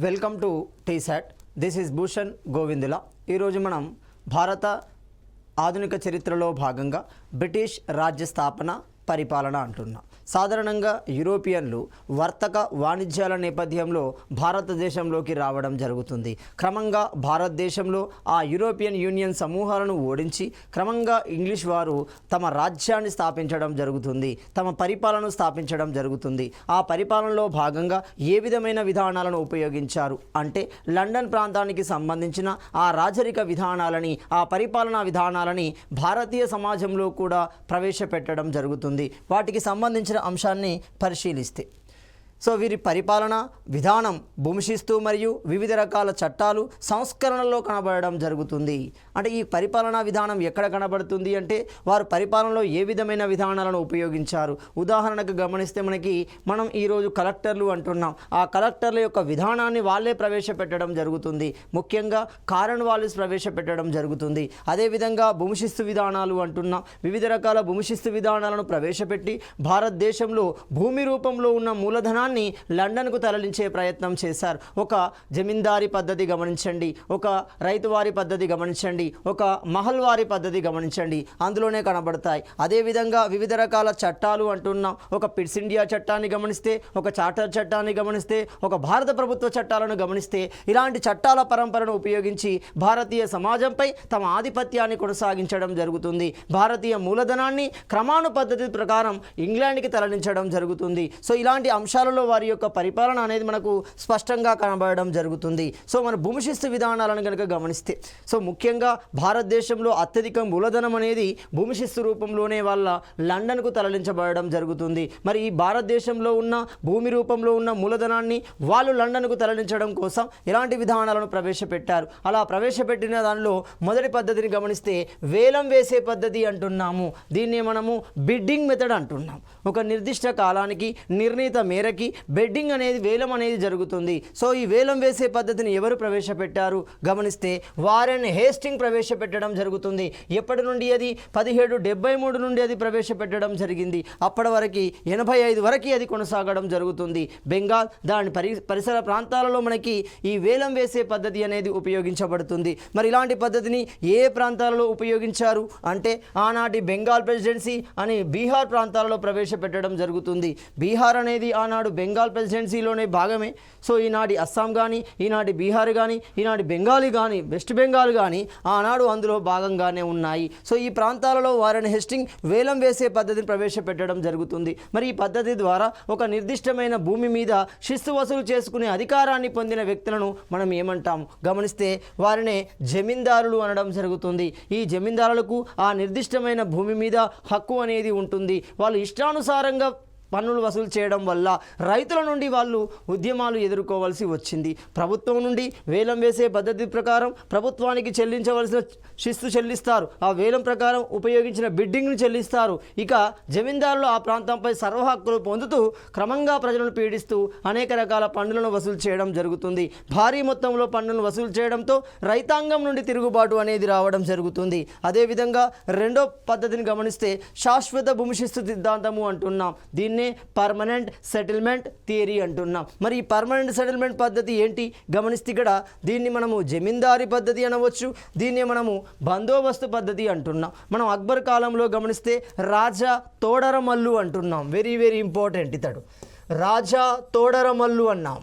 Welcome to T-SAT. This is Bhushan Govindula. ఈరోజు మనం భారత ఆధునిక చరిత్రలో భాగంగా బ్రిటిష్ రాజ్య స్థాపన పరిపాలన అంటున్నాం. సాధారణంగా యూరోపియన్లు వర్తక వాణిజ్యాల నేపథ్యంలో భారతదేశంలోకి రావడం జరుగుతుంది. క్రమంగా భారతదేశంలో ఆ యూరోపియన్ యూనియన్ సమూహాలను ఓడించి క్రమంగా ఇంగ్లీష్ వారు తమ రాజ్యాన్ని స్థాపించడం జరుగుతుంది, తమ పరిపాలనను స్థాపించడం జరుగుతుంది. ఆ పరిపాలనలో భాగంగా ఏ విధమైన విధానాలను ఉపయోగించారు అంటే లండన్ ప్రాంతానికి సంబంధించిన ఆ రాజరిక విధానాలని, ఆ పరిపాలనా విధానాలని భారతీయ సమాజంలో కూడా ప్రవేశపెట్టడం జరుగుతుంది. వాటికి సంబంధించిన అంశాన్ని పరిశీలిస్తే వీరి పరిపాలన విధానం భూమిశిస్తు మరియు వివిధ రకాల చట్టాలు సంస్కరణలో కనబడడం జరుగుతుంది. అంటే ఈ పరిపాలనా విధానం ఎక్కడ కనబడుతుంది అంటే వారు పరిపాలనలో ఏ విధమైన విధానాలను ఉపయోగించారు. ఉదాహరణకు గమనిస్తే మనం ఈరోజు కలెక్టర్లు అంటున్నాం. ఆ కలెక్టర్ల యొక్క విధానాన్ని వాళ్ళే ప్రవేశపెట్టడం జరుగుతుంది. ముఖ్యంగా కారన్ వాలిస్ ప్రవేశపెట్టడం జరుగుతుంది. అదేవిధంగా భూమిశిస్తు విధానాలు అంటున్నాం. వివిధ రకాల భూమిశిస్తు విధానాలను ప్రవేశపెట్టి భారతదేశంలో భూమి రూపంలో ఉన్న మూలధనాన్ని లండన్కు తరలించే ప్రయత్నం చేశారు. ఒక జమీందారీ పద్ధతి గమనించండి, ఒక రైతువారి పద్ధతి గమనించండి, ఒక మహల్వారి పద్ధతి గమనించండి, అందులోనే కనబడతాయి. అదేవిధంగా వివిధ రకాల చట్టాలు అంటున్నాం. ఒక పిట్స్ ఇండియా చట్టాన్ని గమనిస్తే, ఒక చార్టర్ చట్టాన్ని గమనిస్తే, ఒక భారత ప్రభుత్వ చట్టాలను గమనిస్తే ఇలాంటి చట్టాల పరంపరను ఉపయోగించి భారతీయ సమాజంపై తమ ఆధిపత్యాన్ని కొనసాగించడం జరుగుతుంది. భారతీయ మూలధనాన్ని క్రమాను పద్ధతి ప్రకారం ఇంగ్లాండ్కి తరలించడం జరుగుతుంది. ఇలాంటి అంశాలలో వారి యొక్క పరిపాలన అనేది మనకు స్పష్టంగా కనబడడం జరుగుతుంది. మన భూమిశిస్తు విధానాలను కనుక గమనిస్తే ముఖ్యంగా భారతదేశంలో అత్యధిక మూలధనం అనేది భూమిశిస్తు రూపంలోనే వాళ్ళ లండన్కు తరలించబడడం జరుగుతుంది. మరి ఈ భారతదేశంలో ఉన్న భూమి రూపంలో ఉన్న మూలధనాన్ని వాళ్ళు లండన్కు తరలించడం కోసం ఎలాంటి విధానాలను ప్రవేశపెట్టారు. అలా ప్రవేశపెట్టిన దానిలో మొదటి పద్ధతిని గమనిస్తే వేలం వేసే పద్ధతి అంటున్నాము. దీన్ని మనము బిడ్డింగ్ మెథడ్ అంటున్నాం. ఒక నిర్దిష్ట కాలానికి నిర్ణీత మేరకి బెడ్డింగ్ అనేది వేలం అనేది జరుగుతుంది. ఈ వేలం వేసే పద్ధతిని ఎవరు ప్రవేశపెట్టారు గమనిస్తే వారెన్ హేస్టింగ్ ప్రవేశపెట్టడం జరుగుతుంది. ఎప్పటి నుండి అది 1773 నుండి అది ప్రవేశపెట్టడం జరిగింది. అప్పటి వరకు 85 వరకు అది కొనసాగడం జరుగుతుంది. బెంగాల్ దాని పరిసర ప్రాంతాలలో మనకి ఈ వేలం వేసే పద్ధతి అనేది ఉపయోగించబడుతుంది. మరి ఇలాంటి పద్ధతిని ఏ ప్రాంతాలలో ఉపయోగించారు అంటే ఆనాటి బెంగాల్ ప్రెసిడెన్సీ అని బీహార్ ప్రాంతాలలో ప్రవేశపెట్టడం జరుగుతుంది. బీహార్ అనేది ఆనాడు బెంగాల్ ప్రెసిడెన్సీలోనే భాగమే. ఈనాటి అస్సాం కానీ, ఈనాటి బీహార్ కానీ, ఈనాటి బెంగాలీ కానీ, వెస్ట్ బెంగాల్ కానీ ఆనాడు అందులో భాగంగానే ఉన్నాయి. ఈ ప్రాంతాలలో వారిని హెస్టింగ్ వేలం వేసే పద్ధతిని ప్రవేశపెట్టడం జరుగుతుంది. మరి ఈ పద్ధతి ద్వారా ఒక నిర్దిష్టమైన భూమి మీద శిస్తు వసూలు చేసుకునే అధికారాన్ని పొందిన వ్యక్తులను మనం ఏమంటాము గమనిస్తే వారినే జమీందారులు అనడం జరుగుతుంది. ఈ జమీందారులకు ఆ నిర్దిష్టమైన భూమి మీద హక్కు అనేది ఉంటుంది. వాళ్ళు ఇష్టానుసారంగా పన్నులు వసూలు చేయడం వల్ల రైతుల నుండి వాళ్ళు ఉద్యమాలు ఎదుర్కోవాల్సి వచ్చింది. ప్రభుత్వం నుండి వేలం వేసే పద్ధతి ప్రకారం ప్రభుత్వానికి చెల్లించవలసిన శిస్తు చెల్లిస్తారు. ఆ వేలం ప్రకారం ఉపయోగించిన బిడ్డింగ్ను చెల్లిస్తారు. ఇక జమీందారులు ఆ ప్రాంతంపై సర్వ హక్కులు పొందుతూ క్రమంగా ప్రజలను పీడిస్తూ అనేక రకాల పన్నులను వసూలు చేయడం జరుగుతుంది. భారీ మొత్తంలో పన్నులను వసూలు చేయడంతో రైతాంగం నుండి తిరుగుబాటు అనేది రావడం జరుగుతుంది. అదేవిధంగా రెండో పద్ధతిని గమనిస్తే శాశ్వత భూమిశిస్తు సిద్ధాంతము అంటున్నాం. దీన్ని పర్మనెంట్ సెటిల్మెంట్ థియరీ అంటున్నాం. మరి ఈ పర్మనెంట్ సెటిల్మెంట్ పద్ధతి ఏంటి గమనిస్తే ఇక్కడ దీన్ని మనము జమీందారీ పద్ధతి అనవచ్చు, దీన్ని మనము బందోబస్తు పద్ధతి అంటున్నాం. మనం అక్బర్ కాలంలో గమనిస్తే రాజా తోడరమల్లు అంటున్నాం. Very very important. ఇతడు రాజా తోడరమల్లు అన్నాం.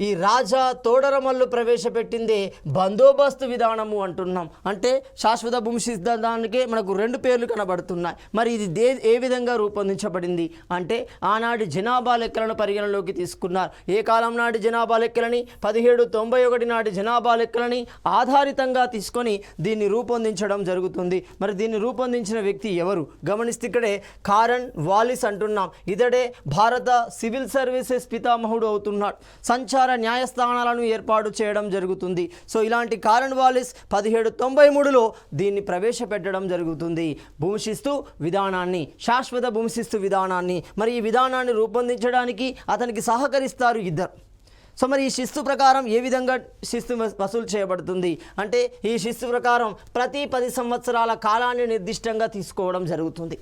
ఈ రాజా తోడరమల్లు ప్రవేశపెట్టిందే బందోబస్తు విధానము అంటున్నాం. అంటే శాశ్వత భూమి సిద్ధాంతానికే మనకు రెండు పేర్లు కనబడుతున్నాయి. మరి ఇది ఏ విధంగా రూపొందించబడింది అంటే ఆనాటి జనాభా లెక్కలను పరిగణలోకి తీసుకున్నారు. ఏ కాలం నాటి జనాభా లెక్కలని 1791 నాటి జనాభా లెక్కలని ఆధారితంగా తీసుకొని దీన్ని రూపొందించడం జరుగుతుంది. మరి దీన్ని రూపొందించిన వ్యక్తి ఎవరు గమనిస్తే ఇక్కడే కారన్ వాలిస్ అంటున్నాం. ఇతడే భారత సివిల్ సర్వీసెస్ పితామహుడు అవుతున్నాడు. సంచార న్యాయస్థానాలను ఏర్పాటు చేయడం జరుగుతుంది. ఇలాంటి కారన్ వాలిస్ 1793లో దీన్ని ప్రవేశపెట్టడం జరుగుతుంది. భూమిశిస్తు విధానాన్ని, శాశ్వత భూమిశిస్తు విధానాన్ని. మరి ఈ విధానాన్ని రూపొందించడానికి అతనికి సహకరిస్తారు ఇద్దరు. మరి ఈ శిస్తు ప్రకారం ఏ విధంగా శిస్తు వసూలు చేయబడుతుంది అంటే ఈ శిస్తు ప్రకారం ప్రతి 10 సంవత్సరాల కాలాన్ని నిర్దిష్టంగా తీసుకోవడం జరుగుతుంది.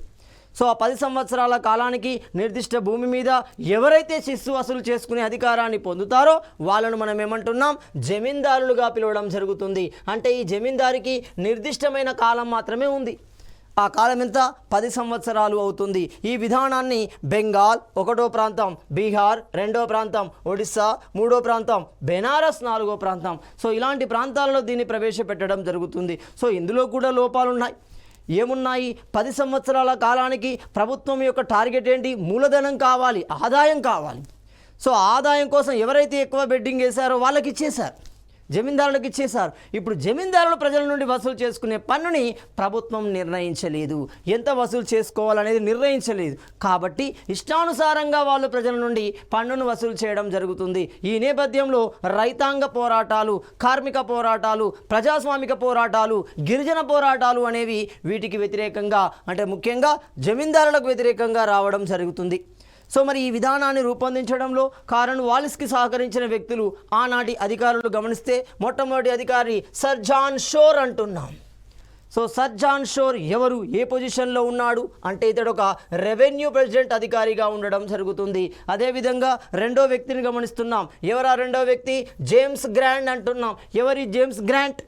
సో ఆ 10 సంవత్సరాల కాలానికి నిర్దిష్ట భూమి మీద ఎవరైతే శిస్తు వసూలు చేసుకునే అధికారాన్ని పొందుతారో వాళ్ళను మనం ఏమంటున్నాం, జమీందారులుగా పిలవడం జరుగుతుంది. అంటే ఈ జమీందారికి నిర్దిష్టమైన కాలం మాత్రమే ఉంది. ఆ కాలం ఎంత? 10 సంవత్సరాలు అవుతుంది. ఈ విధానాన్ని బెంగాల్ 1వ ప్రాంతం, బీహార్ 2వ ప్రాంతం, ఒడిస్సా 3వ ప్రాంతం, బెనారస్ 4వ ప్రాంతం. సో ఇలాంటి ప్రాంతాలలో దీన్ని ప్రవేశపెట్టడం జరుగుతుంది. సో ఇందులో కూడా లోపాలు ఉన్నాయి. ఏమున్నాయి? 10 సంవత్సరాల కాలానికి ప్రభుత్వం యొక్క టార్గెట్ ఏంటి? మూలధనం కావాలి, ఆదాయం కావాలి. సో ఆదాయం కోసం ఎవరైతే ఎక్కువ బెడ్డింగ్ వేశారో వాళ్ళకి ఇచ్చేశారు, జమీందారులకు ఇచ్చేశారు. ఇప్పుడు జమీందారులు ప్రజల నుండి వసూలు చేసుకునే పన్నుని ప్రభుత్వం నిర్ణయించలేదు, ఎంత వసూలు చేసుకోవాలనేది నిర్ణయించలేదు. కాబట్టి ఇష్టానుసారంగా వాళ్ళు ప్రజల నుండి పన్నును వసూలు చేయడం జరుగుతుంది. ఈ నేపథ్యంలో రైతాంగ పోరాటాలు, కార్మిక పోరాటాలు, ప్రజాస్వామిక పోరాటాలు, గిరిజన పోరాటాలు అనేవి వీటికి వ్యతిరేకంగా, అంటే ముఖ్యంగా జమీందారులకు వ్యతిరేకంగా రావడం జరుగుతుంది. సో మరి ఈ విధానాన్ని రూపొందించడంలో కార్న్వాలిస్కి సహకరించిన వ్యక్తులు ఆనాటి అధికారులు గమనిస్తే, మొట్టమొదటి అధికారి సర్ జాన్ షోర్ అంటున్నాం. సో సర్ జాన్ షోర్ ఎవరు, ఏ పొజిషన్లో ఉన్నాడు అంటే ఇతడు ఒక రెవెన్యూ ప్రెసిడెంట్ అధికారిగా ఉండడం జరుగుతుంది. అదేవిధంగా రెండో వ్యక్తిని గమనిస్తున్నాం. ఎవరా రెండో వ్యక్తి? జేమ్స్ గ్రాంట్ అంటున్నాం. ఎవరి జేమ్స్ గ్రాంట్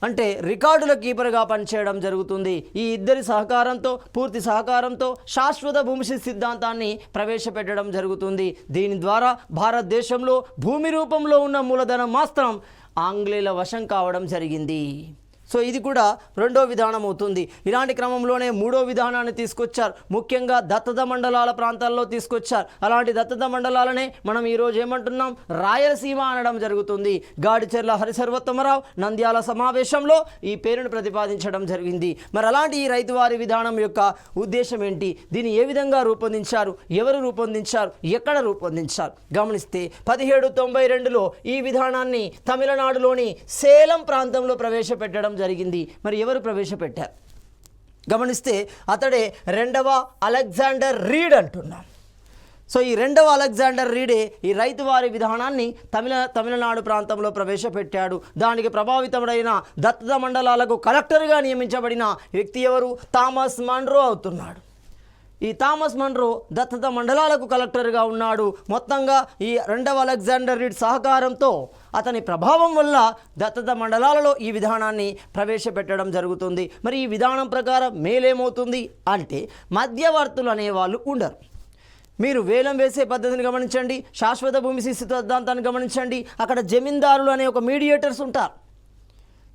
అంటే రికార్డుల కీపర్గా పనిచేయడం జరుగుతుంది. ఈ ఇద్దరి సహకారంతో, పూర్తి సహకారంతో శాశ్వత భూమి సిద్ధాంతాన్ని ప్రవేశపెట్టడం జరుగుతుంది. దీని ద్వారా భారతదేశంలో భూమి రూపంలో ఉన్న మూలధనం మాత్రం ఆంగ్లేయుల వశం కావడం జరిగింది. సో ఇది కూడా రెండో విధానం అవుతుంది. ఇలాంటి క్రమంలోనే మూడో విధానాన్ని తీసుకొచ్చారు, ముఖ్యంగా దత్తత మండలాల ప్రాంతాల్లో తీసుకొచ్చారు. అలాంటి దత్తత మండలాలనే మనం ఈరోజు ఏమంటున్నాం, రాయలసీమ అనడం జరుగుతుంది. గాడిచెర్ల హరిసర్వోత్తమరావు నంద్యాల సమావేశంలో ఈ పేరును ప్రతిపాదించడం జరిగింది. మరి అలాంటి ఈ రైతువారి విధానం యొక్క ఉద్దేశం ఏంటి, దీన్ని ఏ విధంగా రూపొందించారు, ఎవరు రూపొందించారు, ఎక్కడ రూపొందించారు గమనిస్తే 1792లో ఈ విధానాన్ని తమిళనాడులోని సేలం ప్రాంతంలో ప్రవేశపెట్టడం జరిగింది. మరి ఎవరు ప్రవేశపెట్టారు గమనిస్తే అతడే రెండవ అలెగ్జాండర్ రీడ్ అంటున్నాం. సో ఈ రెండవ అలెగ్జాండర్ రీడే ఈ రైతువారి విధానాన్ని తమిళనాడు ప్రాంతంలో ప్రవేశపెట్టాడు. దానికి ప్రభావితమైన దత్తత మండలాలకు కలెక్టర్గా నియమించబడిన వ్యక్తి ఎవరు? థామస్ మన్రో అవుతున్నాడు. ఈ థామస్ మన్రో దత్తత మండలాలకు కలెక్టర్గా ఉన్నాడు. మొత్తంగా ఈ రెండవ అలెగ్జాండర్ రీడ్ సహకారంతో, అతని ప్రభావం వల్ల దత్తత మండలాలలో ఈ విధానాన్ని ప్రవేశపెట్టడం జరుగుతుంది. మరి ఈ విధానం ప్రకారం మేలేమవుతుంది అంటే మధ్యవర్తులు అనేవాళ్ళు ఉండరు. మీరు వేలం వేసే పద్ధతిని గమనించండి, శాశ్వత భూమి సిద్ధాంతాన్ని గమనించండి. అక్కడ జమీందారులు అనే ఒక మీడియేటర్స్ ఉంటారు.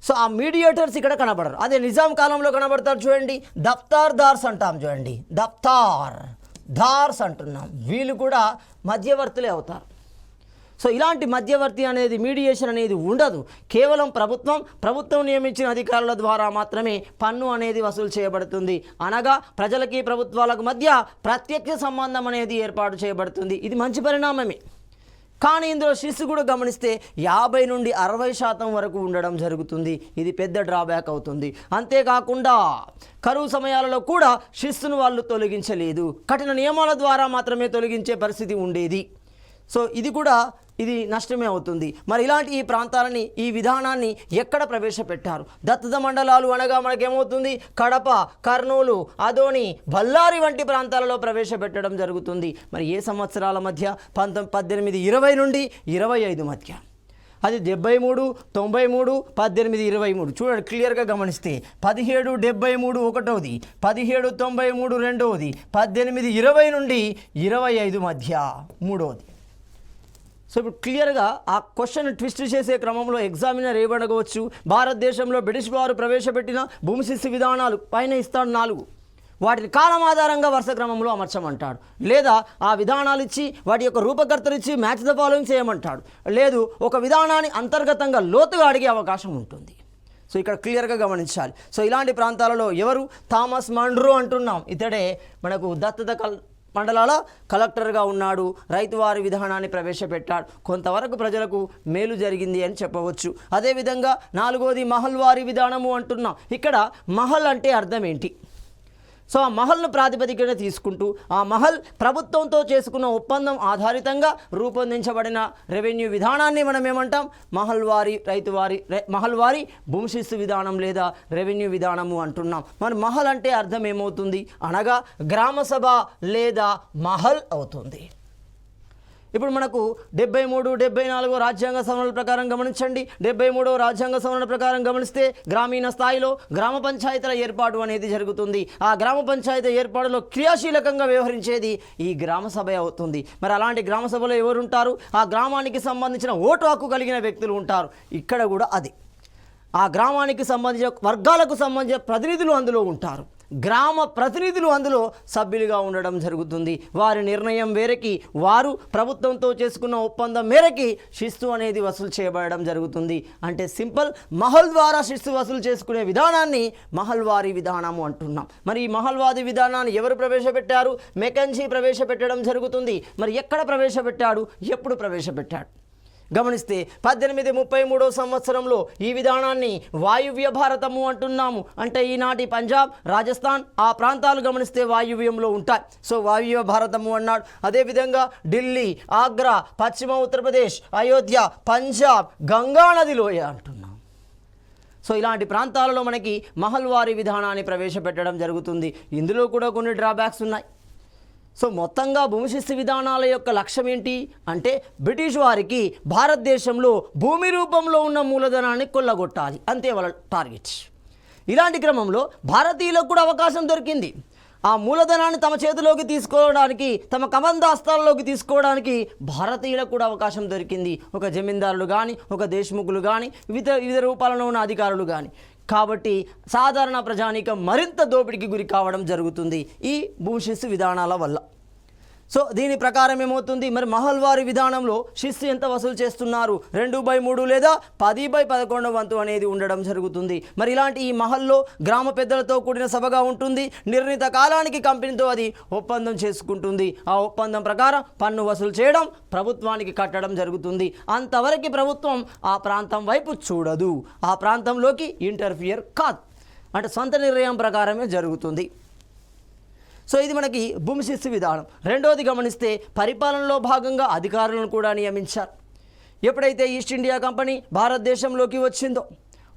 సో ఆ మీడియేటర్స్ ఇక్కడ కనబడరు. అదే నిజాం కాలంలో కనబడతారు చూడండి, దఫ్తార్దార్స్ అంటాం చూడండి, దఫ్తార్దార్స్ అంటున్నాం. వీళ్ళు కూడా మధ్యవర్తులే అవుతారు. సో ఇలాంటి మధ్యవర్తి అనేది, మీడియేషన్ అనేది ఉండదు. కేవలం ప్రభుత్వం నియమించిన అధికారుల ద్వారా మాత్రమే పన్ను అనేది వసూలు చేయబడుతుంది. అనగా ప్రజలకి ప్రభుత్వాలకు మధ్య ప్రత్యక్ష సంబంధం అనేది ఏర్పాటు చేయబడుతుంది. ఇది మంచి పరిణామమే. కానీ ఇందులో శిస్తు కూడా గమనిస్తే 50 నుండి 60% వరకు ఉండడం జరుగుతుంది. ఇది పెద్ద డ్రాబ్యాక్ అవుతుంది. అంతేకాకుండా కరువు సమయాలలో కూడా శిస్తును వాళ్ళు తొలగించలేదు, కఠిన నియమాల ద్వారా మాత్రమే తొలగించే పరిస్థితి ఉండేది. సో ఇది నష్టమే అవుతుంది. మరి ఇలాంటి ఈ ప్రాంతాలని, ఈ విధానాన్ని ఎక్కడ ప్రవేశపెట్టారు? దత్తత మండలాలు అనగా మనకేమవుతుంది, కడప, కర్నూలు, అదోని, బళ్ళారి వంటి ప్రాంతాలలో ప్రవేశపెట్టడం జరుగుతుంది. మరి ఏ సంవత్సరాల మధ్య? 1820 నుండి 25 మధ్య. అది 73, 93, 1823. చూడండి క్లియర్గా గమనిస్తే 1773 ఒకటోది, 1793 రెండవది, 1820 నుండి 25 మధ్య మూడవది. సో ఇప్పుడు క్లియర్గా ఆ క్వశ్చన్ ట్విస్ట్ చేసే క్రమంలో ఎగ్జామినర్ ఏమడగవచ్చు, భారతదేశంలో బ్రిటిష్ వారు ప్రవేశపెట్టిన భూమి శిస్తు విధానాలు పైన ఇస్తాడు 4, వాటిని కాలం ఆధారంగా వరుస క్రమంలో అమర్చమంటాడు. లేదా ఆ విధానాలు ఇచ్చి వాటి యొక్క రూపకర్తలు ఇచ్చి మ్యాచ్ ద ఫాలోయింగ్ చేయమంటాడు. లేదు ఒక విధానాన్ని అంతర్గతంగా లోతుగా అడిగే అవకాశం ఉంటుంది. సో ఇక్కడ క్లియర్గా గమనించాలి. సో ఇలాంటి ప్రాంతాలలో ఎవరు? థామస్ మన్రో అంటున్నాం. ఇతడే మనకు దత్తత మండలాల కలెక్టర్గా ఉన్నాడు. రైతువారి విధానాన్ని ప్రవేశపెట్టాడు. కొంతవరకు ప్రజలకు మేలు జరిగింది అని చెప్పవచ్చు. అదేవిధంగా 4వది మహల్ వారి విధానము అంటున్నాం. ఇక్కడ మహల్ అంటే అర్థం ఏంటి? సో ఆ మహల్ను ప్రాతిపదికగా తీసుకుంటూ ఆ మహల్ ప్రభుత్వంతో చేసుకున్న ఒప్పందం ఆధారితంగా రూపొందించబడిన రెవెన్యూ విధానాన్ని మనం ఏమంటాం? మహల్వారీ భూమి శిస్తు విధానం లేదా రెవెన్యూ విధానము అంటున్నాం. మరి మహల్ అంటే అర్థం ఏమవుతుంది అనగా గ్రామ సభ లేదా మహల్ అవుతుంది. ఇప్పుడు మనకు 73, 74 రాజ్యాంగ సవరణల ప్రకారం గమనించండి. 73వ రాజ్యాంగ సవరణ ప్రకారం గమనిస్తే గ్రామీణ స్థాయిలో గ్రామ పంచాయతీల ఏర్పాటు అనేది జరుగుతుంది. ఆ గ్రామ పంచాయతీ ఏర్పాటులో క్రియాశీలకంగా వ్యవహరించేది ఈ గ్రామ సభ అవుతుంది. మరి అలాంటి గ్రామ సభలో ఎవరు ఉంటారు? ఆ గ్రామానికి సంబంధించిన ఓటు హక్కు కలిగిన వ్యక్తులు ఉంటారు. ఇక్కడ కూడా అది ఆ గ్రామానికి సంబంధించిన వర్గాలకు సంబంధించిన ప్రతినిధులు అందులో ఉంటారు. గ్రామ ప్రతినిధులు అందులో సభ్యులుగా ఉండడం జరుగుతుంది. వారి నిర్ణయం మేరకి వారు ప్రభుత్వంతో చేసుకున్న ఒప్పందం మేరకి శిస్తు అనేది వసూలు చేయబడడం జరుగుతుంది. అంటే సింపుల్, మహల్ ద్వారా శిస్తు వసూలు చేసుకునే విధానాన్ని మహల్వారీ విధానము అంటున్నాం. మరి ఈ మహల్వారీ విధానాన్ని ఎవరు ప్రవేశపెట్టారు? మెకెన్జీ ప్రవేశపెట్టడం జరుగుతుంది. మరి ఎక్కడ ప్రవేశపెట్టాడు? ఎప్పుడు ప్రవేశపెట్టాడు? గమనిస్తే 1833 సంవత్సరంలో ఈ విధానాన్ని వాయువ్య భారతము అంటున్నాము. అంటే ఈనాటి పంజాబ్, రాజస్థాన్ ఆ ప్రాంతాలు గమనిస్తే వాయువ్యంలో ఉంటాయి. సో వాయువ్య భారతము అన్నాడు. అదేవిధంగా ఢిల్లీ, ఆగ్రా, పశ్చిమ ఉత్తరప్రదేశ్, అయోధ్య, పంజాబ్, గంగా నది లోయ అంటున్నాం. సో ఇలాంటి ప్రాంతాలలో మనకి మహల్వారీ విధానాన్ని ప్రవేశపెట్టడం జరుగుతుంది. ఇందులో కూడా కొన్ని డ్రాబ్యాక్స్ ఉన్నాయి. సో మొత్తంగా భూమి శిస్తు విధానాల యొక్క లక్ష్యం ఏంటి అంటే బ్రిటిష్ వారికి భారతదేశంలో భూమి రూపంలో ఉన్న మూలధనాన్ని కొల్లగొట్టాలి, అంతే వాళ్ళ టార్గెట్. ఇలాంటి క్రమంలో భారతీయులకు కూడా అవకాశం దొరికింది. ఆ మూలధనాన్ని తమ చేతిలోకి తీసుకోవడానికి, తమ కబంధాస్తాల్లోకి తీసుకోవడానికి భారతీయులకు కూడా అవకాశం దొరికింది. ఒక జమీందారులు కానీ, ఒక దేశ్ముఖులు కానీ, వివిధ రూపాలలో ఉన్న అధికారులు కానీ. కాబట్టి సాధారణ ప్రజానీకం మరింత దోపిడీకి గురి కావడం జరుగుతుంది ఈ భూమి శిస్తు విధానాల వల్ల. సో దీని ప్రకారం ఏమవుతుంది? మరి మహల్వారీ విధానంలో శిస్తు ఎంత వసూలు చేస్తున్నారు? 2/3 లేదా 10/11 వంతు అనేది ఉండడం జరుగుతుంది. మరి ఇలాంటి ఈ మహల్లో గ్రామ పెద్దలతో కూడిన సభగా ఉంటుంది. నిర్ణీత కాలానికి కంపెనీతో అది ఒప్పందం చేసుకుంటుంది. ఆ ఒప్పందం ప్రకారం పన్ను వసూలు చేయడం, ప్రభుత్వానికి కట్టడం జరుగుతుంది. అంతవరకు ప్రభుత్వం ఆ ప్రాంతం వైపు చూడదు, ఆ ప్రాంతంలోకి ఇంటర్ఫియర్ కాదు. అంటే సొంత నిర్ణయం ప్రకారమే జరుగుతుంది. సో ఇది మనకి భూమి శిస్తు విధానం. రెండోది గమనిస్తే పరిపాలనలో భాగంగా అధికారులను కూడా నియమించారు. ఎప్పుడైతే ఈస్ట్ ఇండియా కంపెనీ భారతదేశంలోకి వచ్చిందో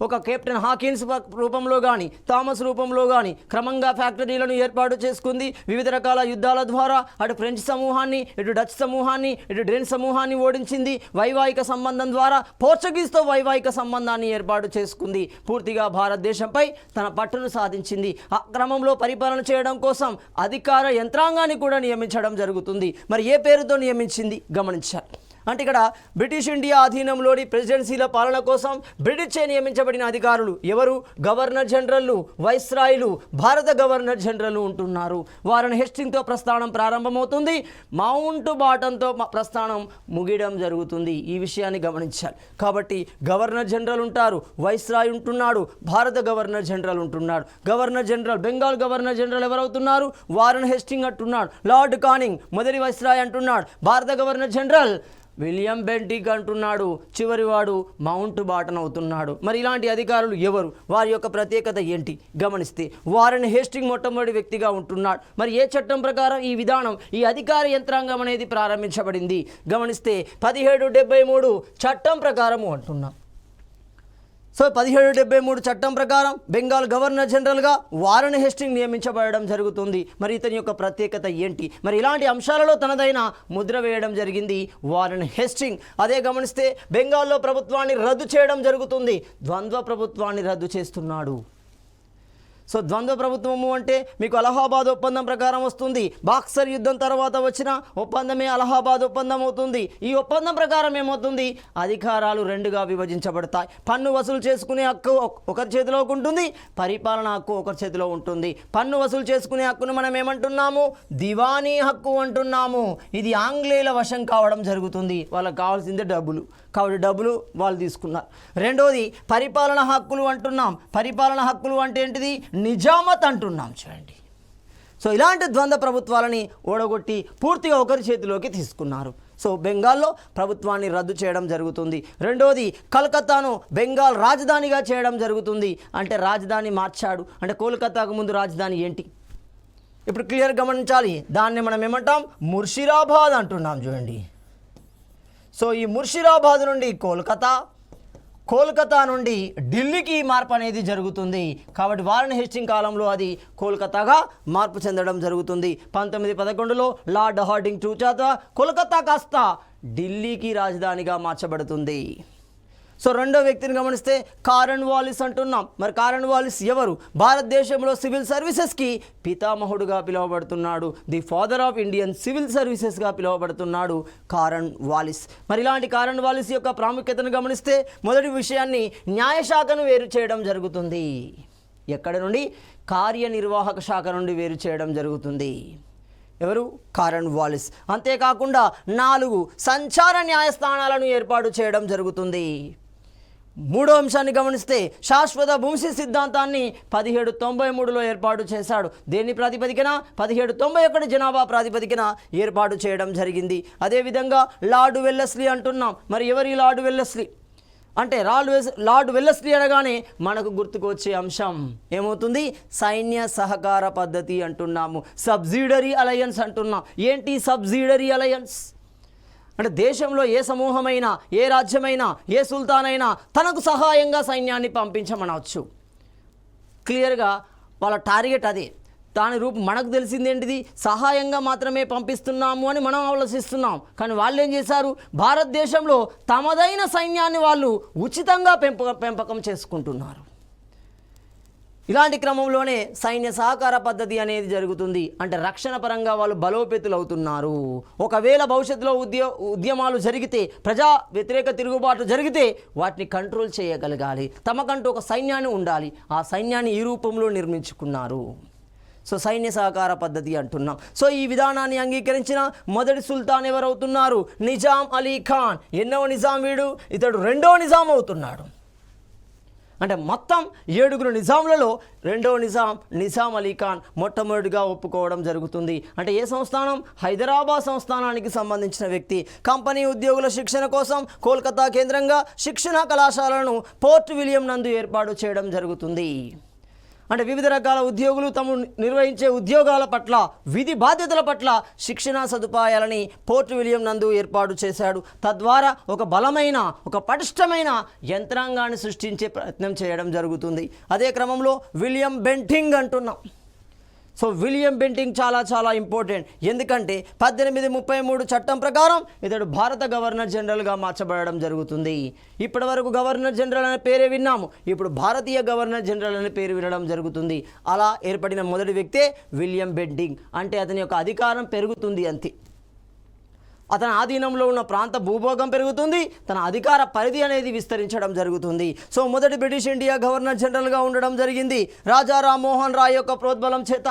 ఒక కెప్టెన్ హాకిన్స్ రూపంలో కానీ, థామస్ రూపంలో కానీ క్రమంగా ఫ్యాక్టరీలను ఏర్పాటు చేసుకుంది. వివిధ రకాల యుద్ధాల ద్వారా అటు ఫ్రెంచ్ సమూహాన్ని, ఇటు డచ్ సమూహాన్ని, ఇటు డ్రెన్ సమూహాన్ని ఓడించింది. వైవాహిక సంబంధం ద్వారా పోర్చుగీస్తో వైవాహిక సంబంధాన్ని ఏర్పాటు చేసుకుంది. పూర్తిగా భారతదేశంపై తన పట్టును సాధించింది. ఆ క్రమంలో పరిపాలన చేయడం కోసం అధికార యంత్రాంగాన్ని కూడా నియమించడం జరుగుతుంది. మరి ఏ పేరుతో నియమించింది గమనించాలి. అంటే ఇక్కడ బ్రిటిష్ ఇండియా అధీనంలోని ప్రెసిడెన్సీల పాలన కోసం బ్రిటిష్ నియమించబడిన అధికారులు ఎవరు? గవర్నర్ జనరల్లు, వైస్రాయ్లు, భారత గవర్నర్ జనరల్ ఉంటున్నారు. వారిని హెస్టింగ్తో ప్రస్థానం ప్రారంభమవుతుంది, మౌంట్ బాటన్తో ప్రస్థానం ముగియడం జరుగుతుంది. ఈ విషయాన్ని గమనించాలి. కాబట్టి గవర్నర్ జనరల్ ఉంటారు, వైస్రాయ్ ఉంటున్నాడు, భారత గవర్నర్ జనరల్ ఉంటున్నాడు. Governor general, Bengal governor general ఎవరవుతున్నారు? వారన్ హెస్టింగ్ అంటున్నాడు. లార్డ్ కానింగ్ మొదటి వైస్రాయ్ అంటున్నాడు. భారత గవర్నర్ జనరల్ విలియం బెంటిక్ అంటున్నాడు. చివరివాడు మౌంట్ బాటన్ అవుతున్నాడు. మరి ఇలాంటి అధికారులు ఎవరు? వారి యొక్క ప్రత్యేకత ఏంటి గమనిస్తే వారన్ హేస్టింగ్ మొట్టమొదటి వ్యక్తిగా ఉంటున్నాడు. మరి ఏ చట్టం ప్రకారం ఈ విధానం, ఈ అధికార యంత్రాంగం అనేది ప్రారంభించబడింది గమనిస్తే 1773 చట్టం ప్రకారము అంటున్నాం. సో 1773 చట్టం ప్రకారం బెంగాల్ గవర్నర్ జనరల్గా వారన్ హేస్టింగ్ నియమించబడడం జరుగుతుంది. మరి ఇతని యొక్క ప్రత్యేకత ఏంటి? మరి ఇలాంటి అంశాలలో తనదైన ముద్ర వేయడం జరిగింది వారన్ హేస్టింగ్. అదే గమనిస్తే బెంగాల్లో ప్రభుత్వాన్ని రద్దు చేయడం జరుగుతుంది. ద్వంద్వ ప్రభుత్వాన్ని రద్దు చేస్తున్నాడు. సో ద్వంద్వ ప్రభుత్వము అంటే మీకు అలహాబాద్ ఒప్పందం ప్రకారం వస్తుంది. బాక్సర్ యుద్ధం తర్వాత వచ్చిన ఒప్పందమే అలహాబాద్ ఒప్పందం అవుతుంది. ఈ ఒప్పందం ప్రకారం ఏమవుతుంది? అధికారాలు రెండుగా విభజించబడతాయి. పన్ను వసూలు చేసుకునే హక్కు ఒకరి చేతిలో ఉంటుంది, పరిపాలన హక్కు ఒకరి చేతిలో ఉంటుంది. పన్ను వసూలు చేసుకునే హక్కును మనం ఏమంటున్నాము? దివానీ హక్కు అంటున్నాము. ఇది ఆంగ్లేయుల వశం కావడం జరుగుతుంది. వాళ్ళకి కావాల్సిందే డబ్బులు, కాబట్టి డబ్బులు వాళ్ళు తీసుకున్నారు. రెండోది పరిపాలన హక్కులు అంటున్నాం. పరిపాలన హక్కులు అంటే ఏంటిది? నిజామత్ అంటున్నాం. చూడండి, సో ఇలాంటి ద్వంద్వ ప్రభుత్వాలని ఓడగొట్టి పూర్తిగా ఒకరి చేతిలోకి తీసుకున్నారు. సో బెంగాల్లో ప్రభుత్వాన్ని రద్దు చేయడం జరుగుతుంది. రెండోది కలకత్తాను బెంగాల్ రాజధానిగా చేయడం జరుగుతుంది. అంటే రాజధాని మార్చాడు. అంటే కోల్కతాకు ముందు రాజధాని ఏంటి? ఇప్పుడు క్లియర్ గమనించాలి, దాన్ని మనం ఏమంటాం, ముర్షిదాబాద్ అంటున్నాం చూడండి. సో ఈ ముర్షిదాబాద్ నుండి కోల్కతా నుండి ఢిల్లీకి మార్పు అనేది జరుగుతుంది. కాబట్టి వారన్ హేస్టింగ్ కాలంలో అది కోల్కతాగా మార్పు చెందడం జరుగుతుంది. 1911లో లార్డ్ హార్డింగ్ టూ చేత కోల్కతా కాస్త ఢిల్లీకి రాజధానిగా మార్చబడుతుంది. సో రెండో వ్యక్తిని గమనిస్తే కారన్ వాలిస్ అంటున్నాం. మరి కారన్ వాలిస్ ఎవరు? భారతదేశంలో సివిల్ సర్వీసెస్కి పితామహుడుగా పిలువబడుతున్నాడు. The father of Indian civil సర్వీసెస్గా పిలువబడుతున్నాడు కారన్ వాలిస్. మరి ఇలాంటి కారన్ వాలిస్ యొక్క ప్రాముఖ్యతను గమనిస్తే మొదటి విషయాన్ని న్యాయశాఖను వేరు చేయడం జరుగుతుంది. ఎక్కడి నుండి? కార్యనిర్వాహక శాఖ నుండి వేరు చేయడం జరుగుతుంది. ఎవరు? కారన్ వాలిస్. అంతేకాకుండా 4 సంచార న్యాయస్థానాలను ఏర్పాటు చేయడం జరుగుతుంది. మూడో అంశాన్ని గమనిస్తే శాశ్వత భూమి సిద్ధాంతాన్ని 1793లో ఏర్పాటు చేశాడు. దేని ప్రాతిపదికన? 1791 జనాభా ప్రాతిపదికన ఏర్పాటు చేయడం జరిగింది. అదేవిధంగా లార్డ్ వెల్లెస్లీ అంటున్నాం. మరి ఎవరి లార్డ్ వెల్లెస్లీ అంటే లార్డ్ వెల్లెస్లీ అనగానే మనకు గుర్తుకు వచ్చే అంశం ఏమవుతుంది? సైన్య సహకార పద్ధతి అంటున్నాము. సబ్సిడరీ అలయన్స్ అంటున్నాం. ఏంటి సబ్సిడరీ అలయన్స్ అంటే? దేశంలో ఏ సమూహమైనా, ఏ రాజ్యమైనా, ఏ సుల్తానైనా తనకు సహాయంగా సైన్యాన్ని పంపించమనవచ్చు. క్లియర్గా వాళ్ళ టార్గెట్ అదే. దాని రూపం మనకు తెలిసింది ఏంటిది? సహాయంగా మాత్రమే పంపిస్తున్నాము అని మనం ఆలోచిస్తున్నాం. కానీ వాళ్ళు ఏం చేశారు? భారతదేశంలో తమదైన సైన్యాన్ని వాళ్ళు ఉచితంగా పెంపకం చేసుకుంటున్నారు. ఇలాంటి క్రమంలోనే సైన్య సహకార పద్ధతి అనేది జరుగుతుంది. అంటే రక్షణ పరంగా వాళ్ళు బలోపేతులు అవుతున్నారు. ఒకవేళ భవిష్యత్తులో ఉద్యమాలు జరిగితే, ప్రజా వ్యతిరేక తిరుగుబాటు జరిగితే వాటిని కంట్రోల్ చేయగలగాలి. తమకంటూ ఒక సైన్యాన్ని ఉండాలి. ఆ సైన్యాన్ని ఈ రూపంలో నిర్మించుకున్నారు. సో సైన్య సహకార పద్ధతి అంటున్నాం. సో ఈ విధానాన్ని అంగీకరించిన మొదటి సుల్తాన్ ఎవరవుతున్నారు? నిజాం అలీ ఖాన్. ఎన్నో నిజాం వీడు? ఇతడు రెండో నిజాం అవుతున్నాడు. అంటే మొత్తం 7 నిజాంలలో రెండో నిజాం అలీ ఖాన్ మొట్టమొదటిగా ఒప్పుకోవడం జరుగుతుంది. అంటే ఏ సంస్థానం? హైదరాబాద్ సంస్థానానికి సంబంధించిన వ్యక్తి. కంపెనీ ఉద్యోగుల శిక్షణ కోసం కోల్కతా కేంద్రంగా శిక్షణ కళాశాలను పోర్ట్ విలియం నందు ఏర్పాటు చేయడం జరుగుతుంది. అంటే వివిధ రకాల ఉద్యోగులు తాము నిర్వహించే ఉద్యోగాల పట్ల, విధి బాధ్యతల పట్ల శిక్షణా సదుపాయాలని పోర్ట్ విలియం నందు ఏర్పాటు చేశాడు. తద్వారా ఒక బలమైన, ఒక పటిష్టమైన యంత్రాంగాన్ని సృష్టించే ప్రయత్నం చేయడం జరుగుతుంది. అదే క్రమంలో విలియం బెంటింగ్ అంటున్నాం. సో విలియం బెంటింగ్ చాలా ఇంపార్టెంట్. ఎందుకంటే 1833 చట్టం ప్రకారం ఇతడు భారత గవర్నర్ జనరల్గా మార్చబడడం జరుగుతుంది. ఇప్పటి వరకు గవర్నర్ జనరల్ అనే పేరే విన్నాము. ఇప్పుడు భారతీయ గవర్నర్ జనరల్ అనే పేరు వినడం జరుగుతుంది. అలా ఏర్పడిన మొదటి వ్యక్తే విలియం బెంటింగ్. అంటే అతని యొక్క అధికారం పెరుగుతుంది అంతే. అతని ఆధీనంలో ఉన్న ప్రాంత భూభాగం పెరుగుతుంది, తన అధికార పరిధి అనేది విస్తరించడం జరుగుతుంది. సో మొదటి బ్రిటిష్ ఇండియా గవర్నర్ జనరల్గా ఉండడం జరిగింది రాజా రామ్మోహన్ రాయ్ యొక్క ప్రోద్బలం చేత.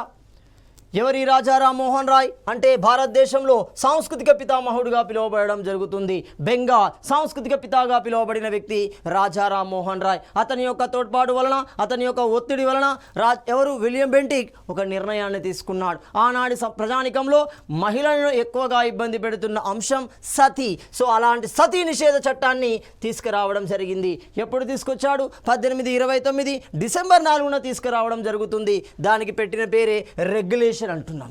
ఎవరి రాజా రామ్మోహన్ రాయ్ అంటే భారతదేశంలో సాంస్కృతిక పితామహుడుగా పిలువబడడం జరుగుతుంది. బెంగాల్ సాంస్కృతిక పితాగా పిలువబడిన వ్యక్తి రాజా రామ్మోహన్ రాయ్. అతని యొక్క తోడ్పాటు వలన, అతని యొక్క ఒత్తిడి వలన విలియం బెంటింగ్ ఒక నిర్ణయాన్ని తీసుకున్నాడు. ఆనాటి ప్రజానికంలో మహిళలను ఎక్కువగా ఇబ్బంది పెడుతున్న అంశం సతీ. సో అలాంటి సతీ నిషేధ చట్టాన్ని తీసుకురావడం జరిగింది. ఎప్పుడు తీసుకొచ్చాడు? 1829 డిసెంబర్ 4న తీసుకురావడం జరుగుతుంది. దానికి పెట్టిన పేరే రెగ్యులేషన్ అంటున్నాం.